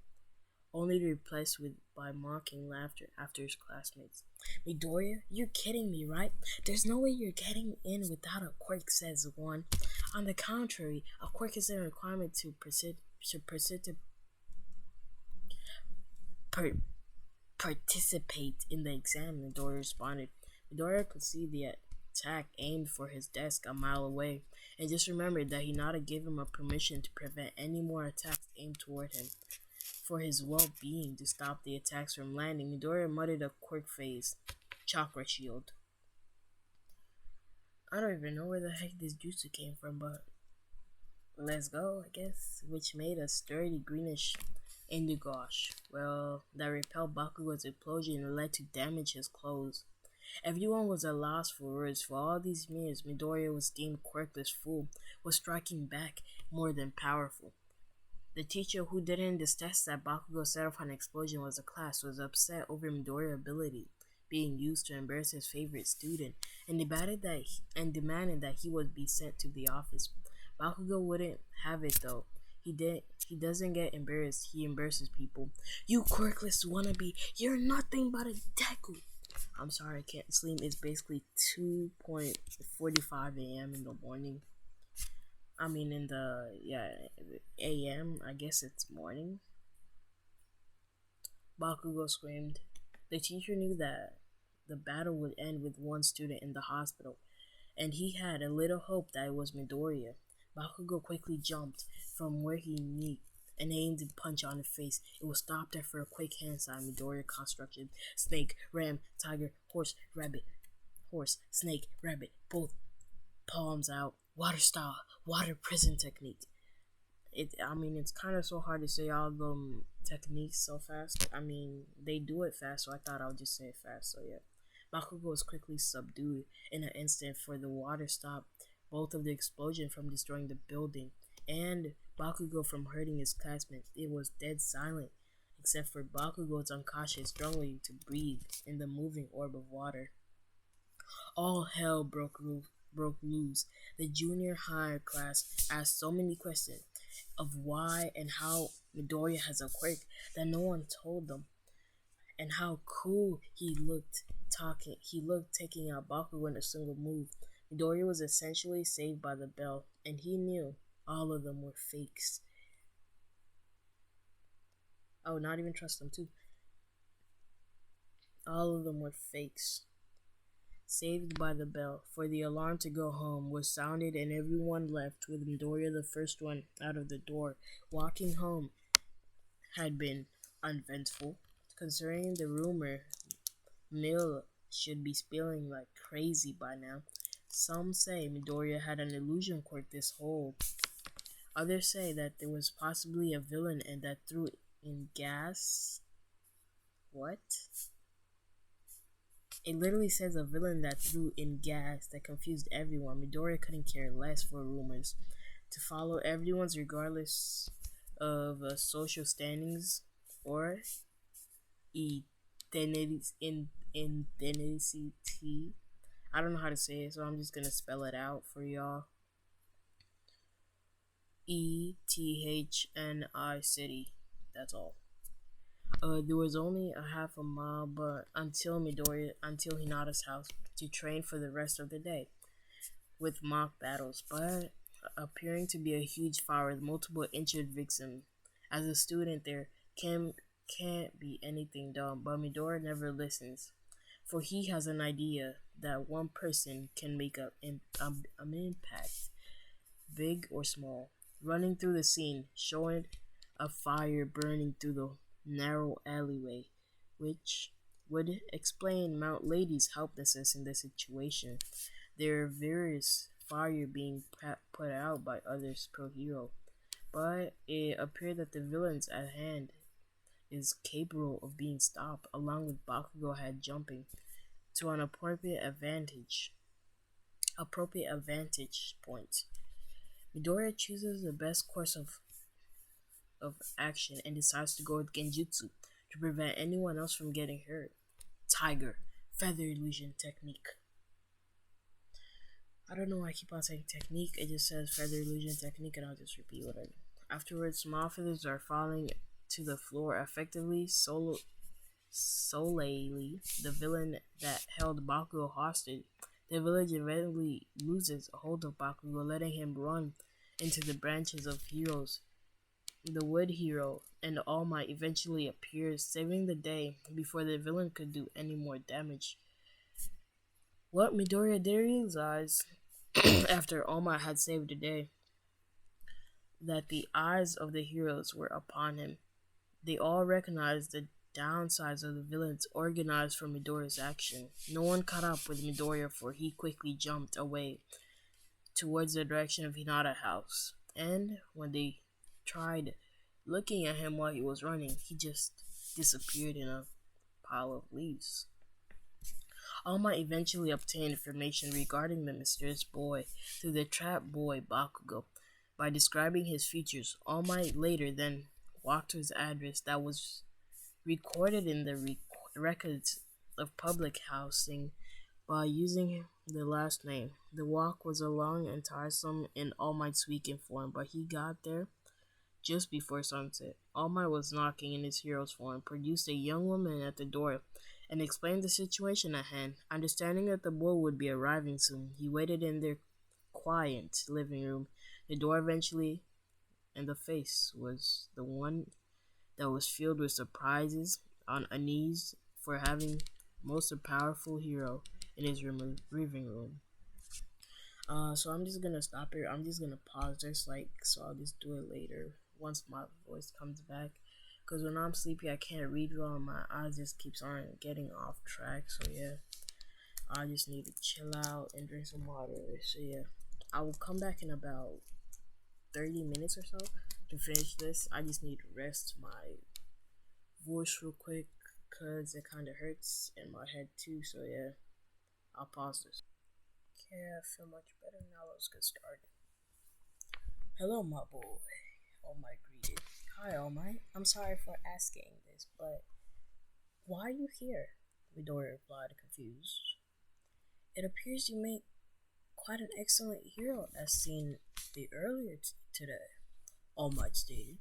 only to be replaced by mocking laughter after his classmates. Midoriya, you're kidding me, right? There's no way you're getting in without a quirk, says one. On the contrary, a quirk is a requirement to participate in the exam, Midoriya responded. Midoriya could see the attack aimed for his desk a mile away, and just remembered that Hinata gave him a permission to prevent any more attacks aimed toward him. For his well-being, to stop the attacks from landing, Midoriya muttered a quirk phase. Chakra shield. I don't even know where the heck this jutsu came from, but let's go, I guess. Which made a sturdy greenish indigosh. Well, that repelled Bakugo's explosion and led to damage his clothes. Everyone was at loss for words. For all these years, Midoriya was deemed quirkless fool, was striking back more than powerful. The teacher who didn't detest that Bakugo set off an explosion was a class was upset over Midoriya's ability being used to embarrass his favorite student and demanded that he would be sent to the office. Bakugo wouldn't have it though. He doesn't get embarrassed, he embarrasses people. You quirkless wannabe, you're nothing but a Deku. I'm sorry, I can't sleep. It's basically 2:45 a.m. in the morning. I mean in the a.m. I guess it's morning. Bakugo screamed. The teacher knew that the battle would end with one student in the hospital, and he had a little hope that it was Midoriya. Bakugo quickly jumped from where he kneeled and aimed a punch on the face. It was stopped after a quick hand sign. Midoriya constructed snake, ram, tiger, horse, rabbit, horse, snake, rabbit, both palms out, water style, water prison technique. It's kind of so hard to say all them techniques so fast. They do it fast, so I thought I would just say it fast. So yeah, Bakugo was quickly subdued in an instant, for the water stopped both of the explosion from destroying the building and Bakugo from hurting his classmates. It was dead silent, except for Bakugo's unconscious struggling to breathe in the moving orb of water. All hell broke loose. The junior high class asked so many questions of why and how Midoriya has a quirk that no one told them, and how cool he looked taking out Bakugo in a single move. Midoriya was essentially saved by the bell, and he knew all of them were fakes. I would not even trust them too. All of them were fakes. Saved by the bell, for the alarm to go home was sounded and everyone left, with Midoriya the first one out of the door. Walking home had been uneventful, considering the rumor mill should be spilling like crazy by now. Some say Midoriya had an illusion quirk this whole. Others say that there was possibly a villain and that threw in gas. What? It literally says a villain that threw in gas that confused everyone. Midoriya couldn't care less for rumors. To follow everyone's regardless of social standings or identity. I don't know how to say it, so I'm just gonna spell it out for y'all. ETHNI city. That's all. There was only a half a mile, but until Hinata's house to train for the rest of the day with mock battles, but appearing to be a huge fire with multiple injured victims. As a student, there can't be anything done, but Midoriya never listens, for he has an idea that one person can make an impact, big or small. Running through the scene, showing a fire burning through the narrow alleyway, which would explain Mount Lady's helplessness in the situation. There are various fire being put out by other pro-hero, but it appeared that the villains at hand is capable of being stopped, along with Bakugo head jumping to an appropriate vantage point. Midoriya chooses the best course of action and decides to go with Genjutsu to prevent anyone else from getting hurt. Tiger, feather illusion technique. I don't know why I keep on saying technique. It just says feather illusion technique, and I'll just repeat what I do. Afterwards, small feathers are falling to the floor, effectively solely the villain that held Bakugo hostage. The village eventually loses a hold of Bakugo, letting him run into the branches of heroes. The Wood Hero and All Might eventually appears, saving the day before the villain could do any more damage. What Midoriya did realize after All Might had saved the day, that the eyes of the heroes were upon him. They all recognized the downsides of the villains organized for Midoriya's action. No one caught up with Midoriya, for he quickly jumped away towards the direction of Hinata House. And when they tried looking at him while he was running, he just disappeared in a pile of leaves. All Might eventually obtained information regarding the mysterious boy through the trap boy Bakugo. By describing his features, All Might later then walked to his address that was recorded in the records of public housing by using the last name. The walk was long and tiresome in All Might's weakened form, but he got there just before sunset. All Might was knocking in his hero's form, produced a young woman at the door, and explained the situation at hand. Understanding that the boy would be arriving soon, he waited in their quiet living room. The door eventually, and the face was the one that was filled with surprises. On unease, for having most powerful hero in his living room. So I'm just gonna stop here. I'm just gonna pause this, like, so I'll just do it later once my voice comes back. Cause when I'm sleepy, I can't read well, and my eyes just keeps on getting off track. So yeah, I just need to chill out and drink some water. So yeah, I will come back in about 30 minutes or so to finish this. I just need to rest my voice real quick, cause it kind of hurts in my head too. So yeah, I'll pause this. Okay, I feel much better now. Let's get started. Hello, my boy. All Might greeted. Hi, All Might. I'm sorry for asking this, but why are you here? Midori replied, confused. It appears you make quite an excellent hero as seen the earlier today, All Might stated.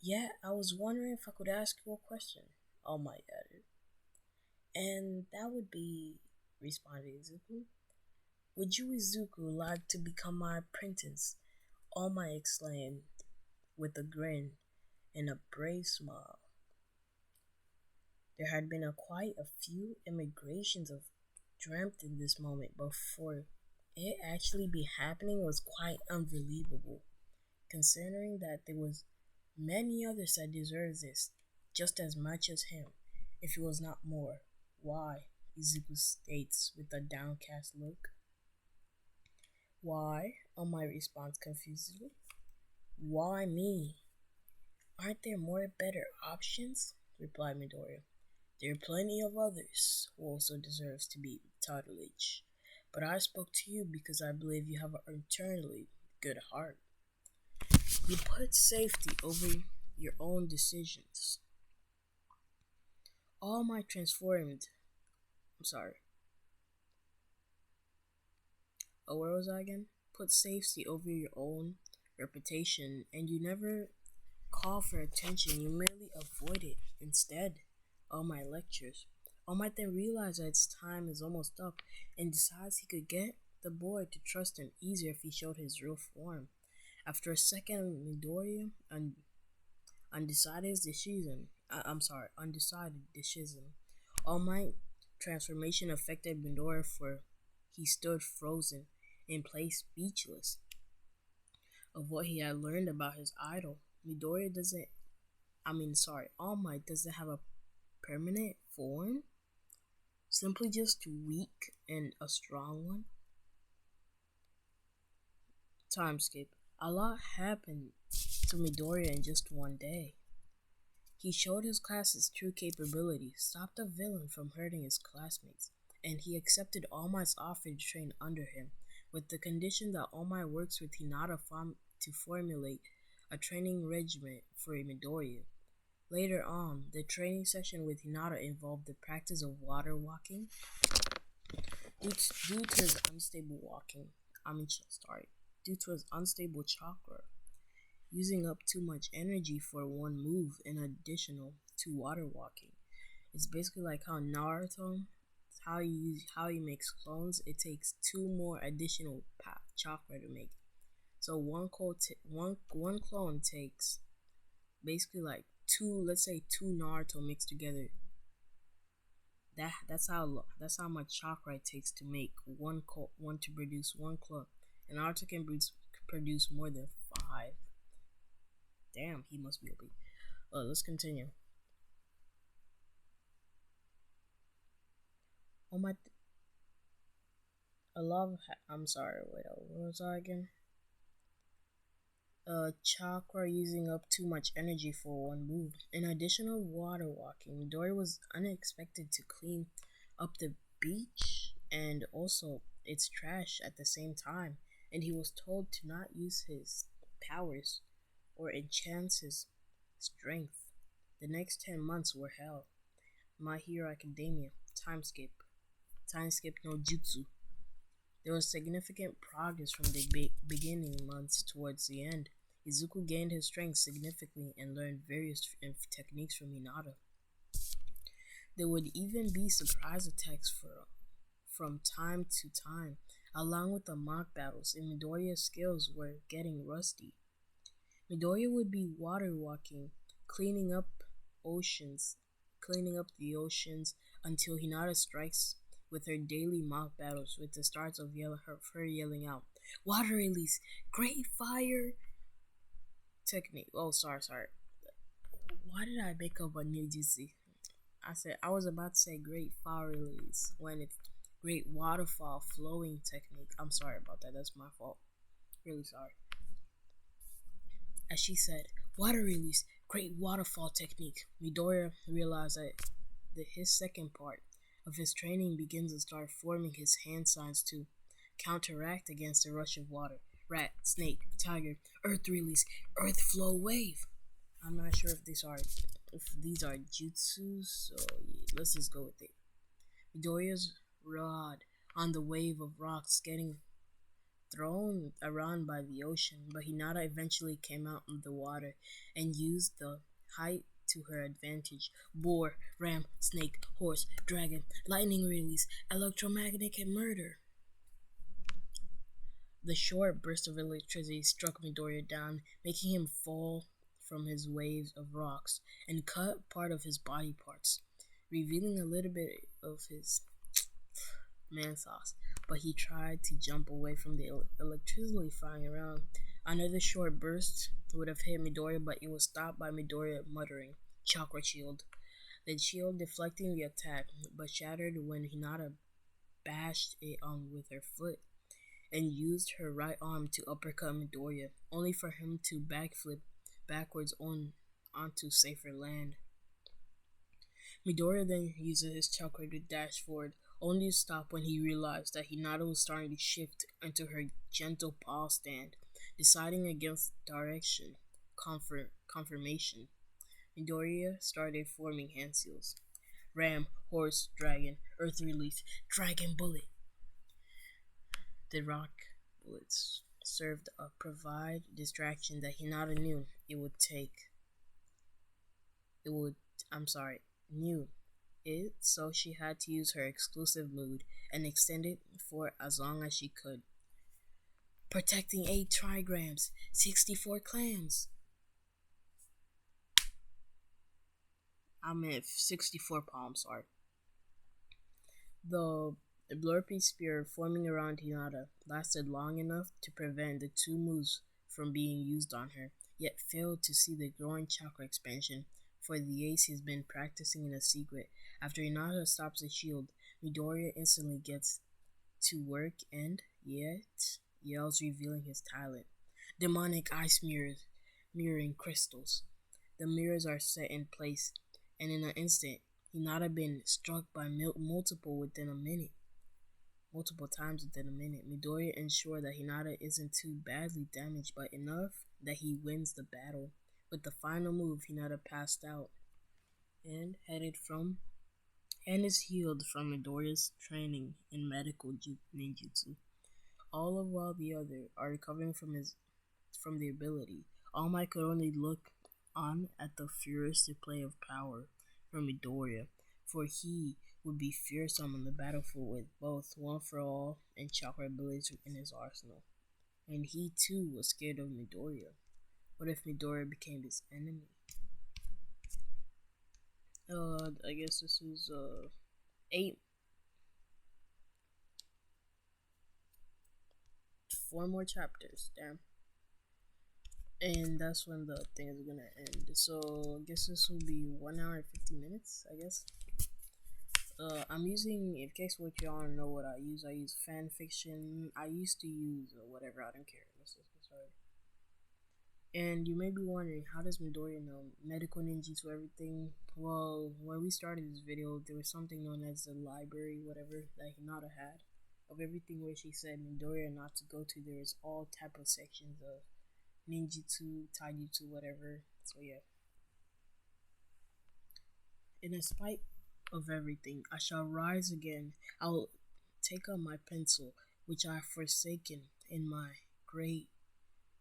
Yeah, I was wondering if I could ask you a question, All Might added. And that would be, responded Izuku. Would you, Izuku, like to become my apprentice? All Might exclaimed with a grin and a brave smile. There had been quite a few immigrations of dreamt in this moment, but for it actually be happening was quite unbelievable, considering that there was many others that deserved this just as much as him, if it was not more. Why? Izuku states with a downcast look. Why? My response confusedly. Why me? Aren't there more better options? Replied Midoriya. There are plenty of others who also deserves to be tutelage. But I spoke to you because I believe you have an eternally good heart. You put safety over your own decisions. All my transformed. I'm sorry. Oh, where was I again? Put safety over your own reputation, and you never call for attention. You merely avoid it instead. All my lectures. All Might then realized that its time is almost up and decides he could get the boy to trust him easier if he showed his real form. After a second, Midoriya undecided decision. All Might transformation affected Midoriya for he stood frozen in place speechless of what he had learned about his idol. All Might doesn't have a permanent form? Simply just weak and a strong one? Time skip. A lot happened to Midoriya in just one day. He showed his class his true capability, stopped a villain from hurting his classmates, and he accepted All Might's offer to train under him, with the condition that All Might works with Hinata to formulate a training regimen for Midoriya. Later on, the training session with Hinata involved the practice of water walking. Due to his unstable due to his unstable chakra, using up too much energy for one move in additional to water walking. It's basically like how Naruto, how he makes clones. It takes two more additional chakra to make. So one clone takes basically like let's say two Naruto mixed together. That's how much chakra it takes to make one to produce one clone. And Naruto can produce more than 5. Damn, he must be OP. Let's continue. Oh my! I'm sorry. Wait, what was I again? Chakra using up too much energy for one move. In additional water walking, Midori was unexpected to clean up the beach and also its trash at the same time, and he was told to not use his powers or enchant his strength. The next 10 months were hell. My Hero Academia. Time skip no jutsu. There was significant progress from the beginning months towards the end. Izuku gained his strength significantly and learned various techniques from Hinata. There would even be surprise attacks from time to time, along with the mock battles, and Midoriya's skills were getting rusty. Midoriya would be water walking, cleaning up oceans, cleaning up the oceans until Hinata strikes with her daily mock battles with the starts of her yelling out, "Water release! Great fire!" technique. Oh, sorry. Why did I make up a new jutsu? I was about to say great fire release when it's great waterfall flowing technique. I'm sorry about that. That's my fault. Really sorry. As she said, water release, great waterfall technique. Midoriya realized that his second part of his training begins to start forming his hand signs to counteract against the rush of water. Rat, snake, tiger, earth release, earth flow wave. I'm not sure if these are jutsus, so yeah, let's just go with it. Midoriya's rod on the wave of rocks getting thrown around by the ocean, but Hinata eventually came out of the water and used the height to her advantage. Boar, ram, snake, horse, dragon, lightning release, electromagnetic murder. The short burst of electricity struck Midoriya down, making him fall from his waves of rocks and cut part of his body parts, revealing a little bit of his man sauce. But he tried to jump away from the electricity flying around. Another short burst would have hit Midoriya, but it was stopped by Midoriya muttering, "Chakra shield." The shield deflecting the attack, but shattered when Hinata bashed it on with her foot and used her right arm to uppercut Midoriya, only for him to backflip backwards onto safer land. Midoriya then uses his chakra to dash forward, only to stop when he realized that Hinata was starting to shift into her gentle paw stand, deciding against direction confirmation. Midoriya started forming hand seals. Ram, horse, dragon, earth release, dragon bullet. The rock bullets served a provide distraction that Hinata knew it would take. Knew it, so she had to use her exclusive mood and extend it for as long as she could. Protecting 8 trigrams, 64 clams. I meant 64 palms, sorry. The blurpy spear forming around Hinata lasted long enough to prevent the 2 moves from being used on her, yet failed to see the growing chakra expansion for the ace he's been practicing in a secret. After Hinata stops the shield, Midoriya instantly gets to work and, yet, yells revealing his talent. Demonic ice mirrors, mirroring crystals. The mirrors are set in place, and in an instant, Hinata been struck by multiple times within a minute. Midoriya ensures that Hinata isn't too badly damaged, but enough that he wins the battle. With the final move, Hinata passed out and is healed from Midoriya's training in medical ninjutsu. All of while the other are recovering from the ability. All Might could only look on at the furistic play of power from Midoriya, for he would be fearsome on the battlefield with both One for All and chakra abilities in his arsenal. And he too was scared of Midoriya. What if Midoriya became his enemy? I guess this is 4 more chapters, damn. And that's when the thing is gonna end. So I guess this will be 1 hour and 50 minutes, I guess. I'm using, in case what y'all don't know what I use fan fiction. I used to use whatever, I don't care. Let's just get started. And you may be wondering, how does Midoriya know medical ninjutsu everything? Well, when we started this video, there was something known as the library, whatever, that Hinata had, of everything where she said Midoriya not to go to. There is all type of sections of ninjutsu, taijutsu, whatever. So yeah. In spite of everything, I shall rise again. I will take up my pencil, which I have forsaken in my great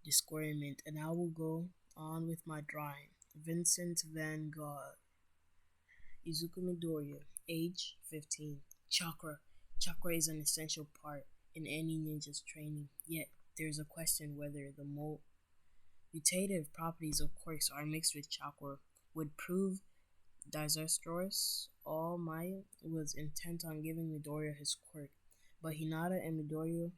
discouragement, and I will go on with my drawing. Vincent van Gogh. Izuku Midoriya, age 15. Chakra. Chakra is an essential part in any ninja's training, yet there is a question whether the mutative properties of quirks are mixed with chakra would prove Disastrous All Might was intent on giving Midoriya his quirk, but Hinata and Midoriya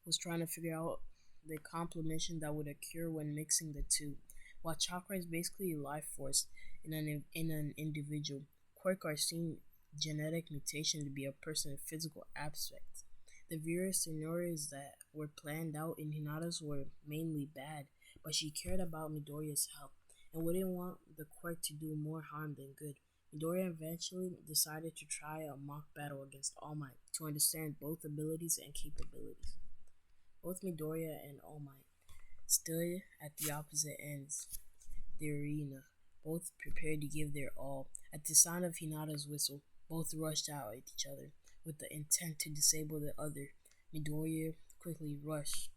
was trying to figure out the complementation that would occur when mixing the two. While chakra is basically a life force in an individual, quirk are seen genetic mutation to be a person's physical aspect. The various scenarios that were planned out in Hinata's were mainly bad, but she cared about Midoriya's health and wouldn't want the quirk to do more harm than good. Midoriya eventually decided to try a mock battle against All Might to understand both abilities and capabilities. Both Midoriya and All Might stood at the opposite ends of the arena, both prepared to give their all. At the sound of Hinata's whistle, both rushed out at each other with the intent to disable the other. Midoriya quickly rushed,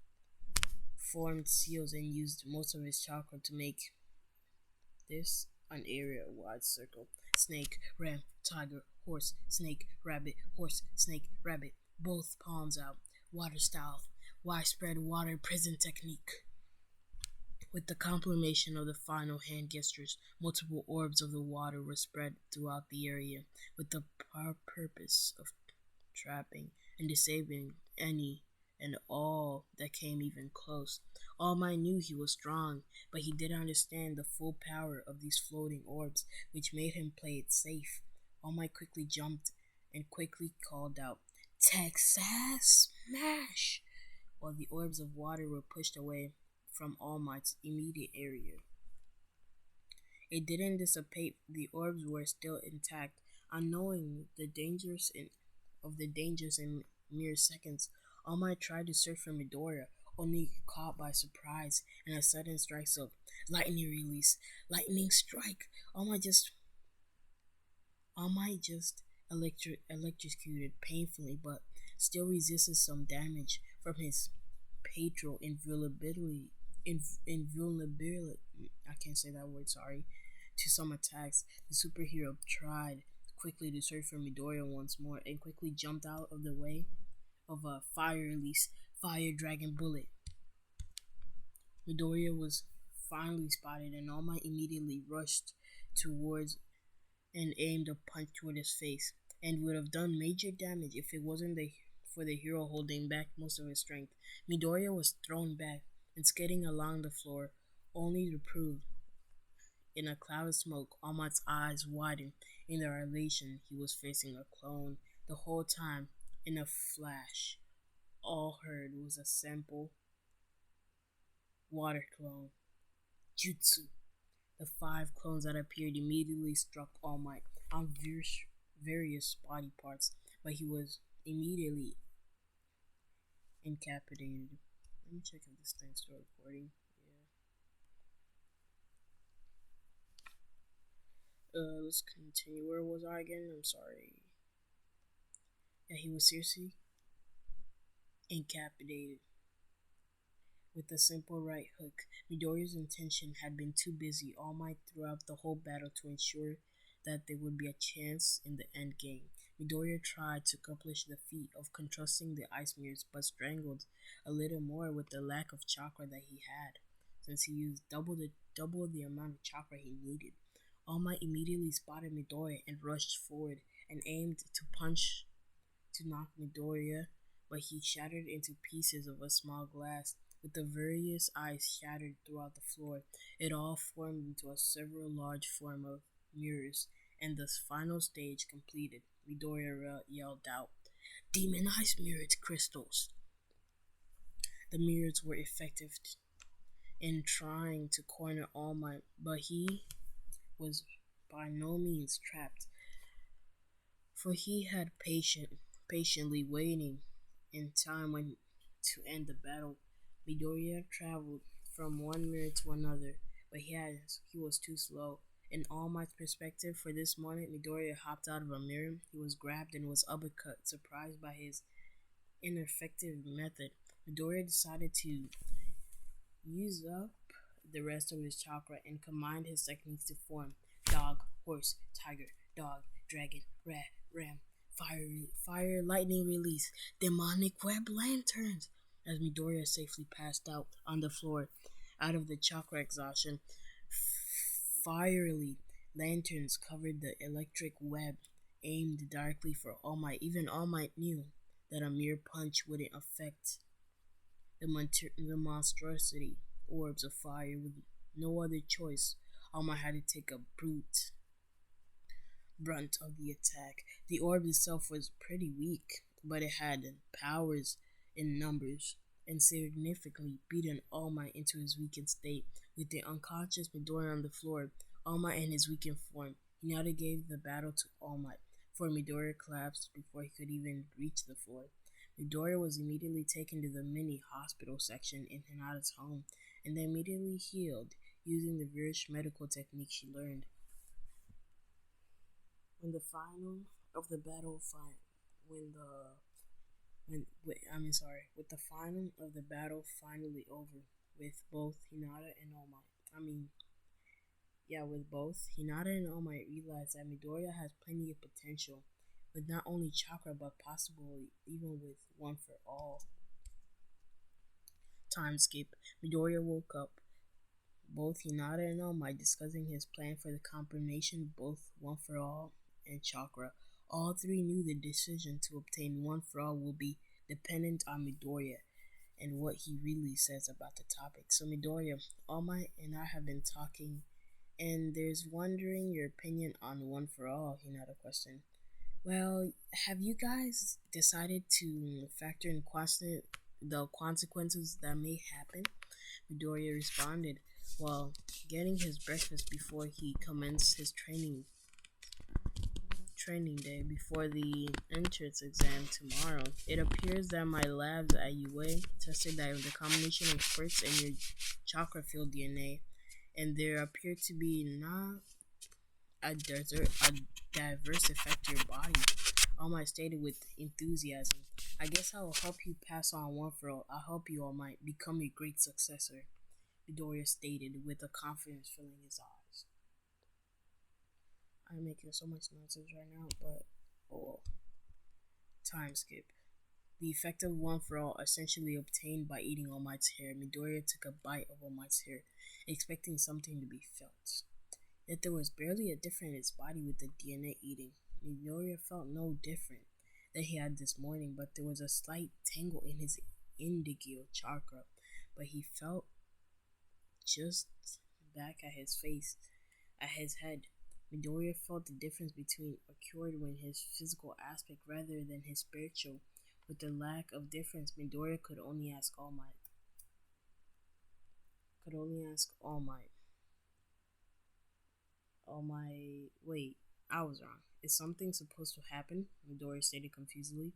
formed seals, and used most of his chakra to make this an area-wide circle. Snake, ram, tiger, horse, snake, rabbit, horse, snake, rabbit. Both palms out. Water style. Widespread water prison technique. With the complementation of the final hand gestures, multiple orbs of the water were spread throughout the area with the purpose of trapping and disabling any and all that came even close. All Might knew he was strong, but he didn't understand the full power of these floating orbs, which made him play it safe. All Might quickly jumped and quickly called out, Texas Smash! While the orbs of water were pushed away from All Might's immediate area. It didn't dissipate, the orbs were still intact. Unknowing of the dangers in mere seconds, All Might tried to search for Midoriya, only caught by surprise and a sudden strikes of lightning release. Lightning strike! All Might just electrocuted painfully, but still resisted some damage from his patron invulnerability. I can't say that word, sorry. To some attacks, the superhero tried quickly to search for Midoriya once more and quickly jumped out of the way of a fire release, fire dragon bullet. Midoriya was finally spotted, and All Might immediately rushed towards and aimed a punch toward his face, and would have done major damage if it wasn't for the hero holding back most of his strength. Midoriya was thrown back and skidding along the floor, only to prove, in a cloud of smoke, All Might's eyes widened in the revelation he was facing a clone. The whole time, in a flash, all heard was a simple water clone. Jutsu. The 5 clones that appeared immediately struck All Might on various body parts, but he was immediately incapacitated. Let me check if this thing's still recording. Yeah. Let's continue. Where was I again? I'm sorry. Yeah, he was seriously incapacitated with a simple right hook. Midoriya's intention had been too busy All Might throughout the whole battle to ensure that there would be a chance in the end game. Midoriya tried to accomplish the feat of contrasting the ice mirrors, but struggled a little more with the lack of chakra that he had, since he used double the amount of chakra he needed. All Might immediately spotted Midoriya and rushed forward and aimed to punch to knock Midoriya, but he shattered into pieces of a small glass. With the various ice shattered throughout the floor, it all formed into a several large form of mirrors, and the final stage completed. Midoriya yelled out, Demon Ice Mirrored Crystals! The mirrors were effective in trying to corner All Might, but he was by no means trapped, for he had patiently waiting in time to end the battle. Midoriya traveled from one mirror to another, but he was too slow. In All Might's perspective, for this moment, Midoriya hopped out of a mirror. He was grabbed and was uppercut, surprised by his ineffective method. Midoriya decided to use up the rest of his chakra and combined his techniques to form dog, horse, tiger, dog, dragon, rat, ram, fire, lightning release, demonic web lanterns. As Midoriya safely passed out on the floor, out of the chakra exhaustion, fierily, Lanterns covered the electric web, aimed directly for All Might. Even All Might knew that a mere punch wouldn't affect the monstrosity orbs of fire. With no other choice, All Might had to take a brunt of the attack. The orb itself was pretty weak, but it had powers in numbers and significantly beaten All Might into his weakened state. With the unconscious Midoriya on the floor, All Might in his weakened form, Hinata gave the battle to All Might, for Midoriya collapsed before he could even reach the floor. Midoriya was immediately taken to the mini hospital section in Hinata's home, and then immediately healed using the various medical techniques she learned. When the final of the battle with the final of the battle finally over, with both Hinata and All Might. With both Hinata and All Might realized that Midoriya has plenty of potential, with not only chakra but possibly even with one for all. Time skip. Midoriya woke up. Both Hinata and All Might discussing his plan for the combination, both one for all and chakra. All three knew the decision to obtain one for all will be dependent on Midoriya and what he really says about the topic. So Midoriya, All Might and I have been talking, and there's wondering your opinion on one for all. Hinata questioned. Well, have you guys decided to factor in the consequences that may happen? Midoriya responded while getting his breakfast before he commenced his training day before the entrance exam tomorrow. It appears that my labs at UA tested that the combination of quirks and your chakra field DNA, and there appear to be not a diverse effect to your body. All Might stated with enthusiasm. I guess I will help you pass on one for all. I'll help you, All Might, become a great successor, Midoriya stated with a confidence filling his eyes. I'm making so much nonsense right now, but oh well. Time skip. The effect of one for all essentially obtained by eating All Might's hair. Midoriya took a bite of All Might's hair, expecting something to be felt. Yet there was barely a difference in his body with the DNA eating. Midoriya felt no different than he had this morning, but there was a slight tingle in his indigo chakra. But he felt just back at his head. Midoriya felt the difference between occurred when his physical aspect rather than his spiritual. With the lack of difference, Midoriya could only ask All Might. Wait, I was wrong. Is something supposed to happen? Midoriya stated confusedly.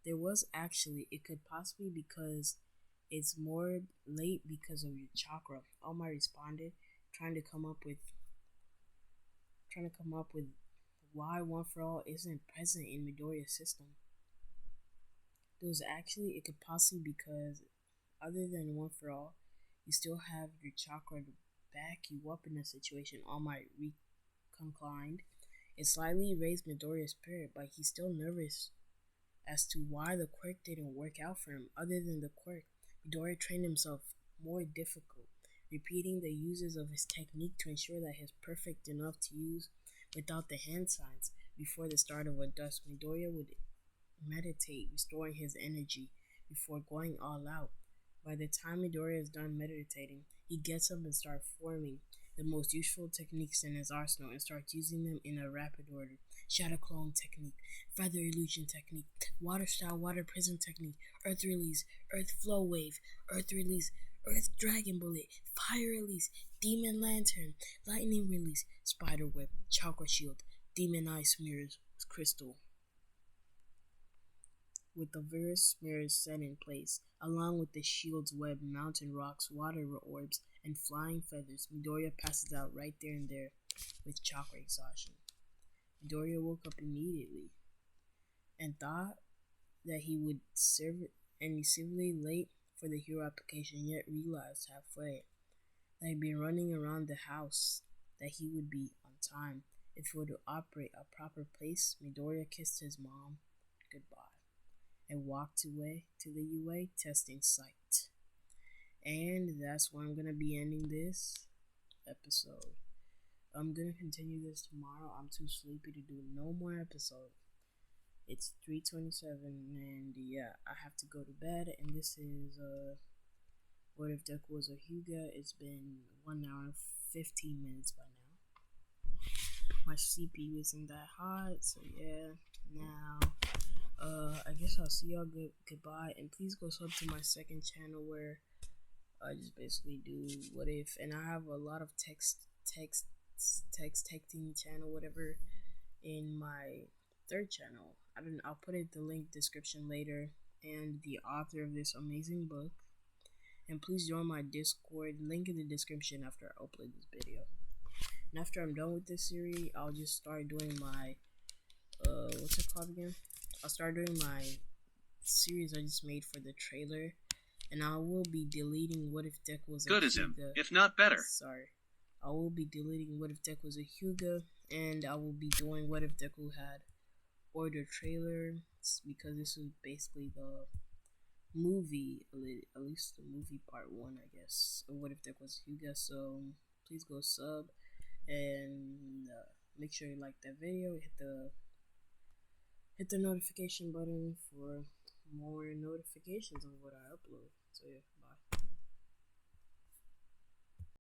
There was actually. It could possibly because it's more late because of your chakra. All Might responded, trying to come up with why one for all isn't present in Midoriya's system. There was actually. It could possibly because other than one for all, you still have your chakra to back you up in a situation. All Might conclined. It slightly raised Midoriya's spirit, but he's still nervous as to why the quirk didn't work out for him. Other than the quirk, Midoriya trained himself more difficult, repeating the uses of his technique to ensure that he's perfect enough to use without the hand signs. Before the start of a dusk, Midoriya would meditate, restoring his energy before going all out. By the time Midoriya is done meditating, he gets up and starts forming the most useful techniques in his arsenal and starts using them in a rapid order. Shadow clone technique, feather illusion technique, water style water prism technique, earth release, earth flow wave, earth release, earth dragon bullet, fire release, demon lantern, lightning release, spider web, chakra shield, demon ice mirrors, crystal. With the various mirrors set in place, along with the shield's web, mountain rocks, water orbs, and flying feathers, Midoriya passes out right there and there with chakra exhaustion. Midoriya woke up immediately and thought that he would be severely late for the hero application, yet realized halfway that he'd been running around the house that he would be on time. If he were to operate a proper place, Midoriya kissed his mom goodbye and walked away to the UA testing site. And that's where I'm going to be ending this episode. I'm gonna continue this tomorrow. I'm too sleepy to do no more episodes. It's 3:27, and yeah, I have to go to bed. And this is what if Deku was a hyuga? It's been 1 hour and 15 minutes by now. My CPU isn't that hot, so yeah. Now, I guess I'll see y'all goodbye, and please go sub to my second channel where I just basically do what if, and I have a lot of texting channel, whatever, in my third channel. I'll put it the link description later, and the author of this amazing book. And please join my Discord, link in the description after I upload this video. And after I'm done with this series, I'll just start doing my what's it called again? I'll start doing my series I just made for the trailer, and I will be deleting What If Deku was a Good as him, hyuga. if not better. Sorry. I will be deleting What If Deku was a hyuga, and I will be doing What If Deku had ordered trailer, because this is basically the movie, at least the movie part 1, I guess, of What If Deku was a hyuga. So please go sub, and make sure you like that video, hit the notification button for more notifications of what I upload. So yeah, bye.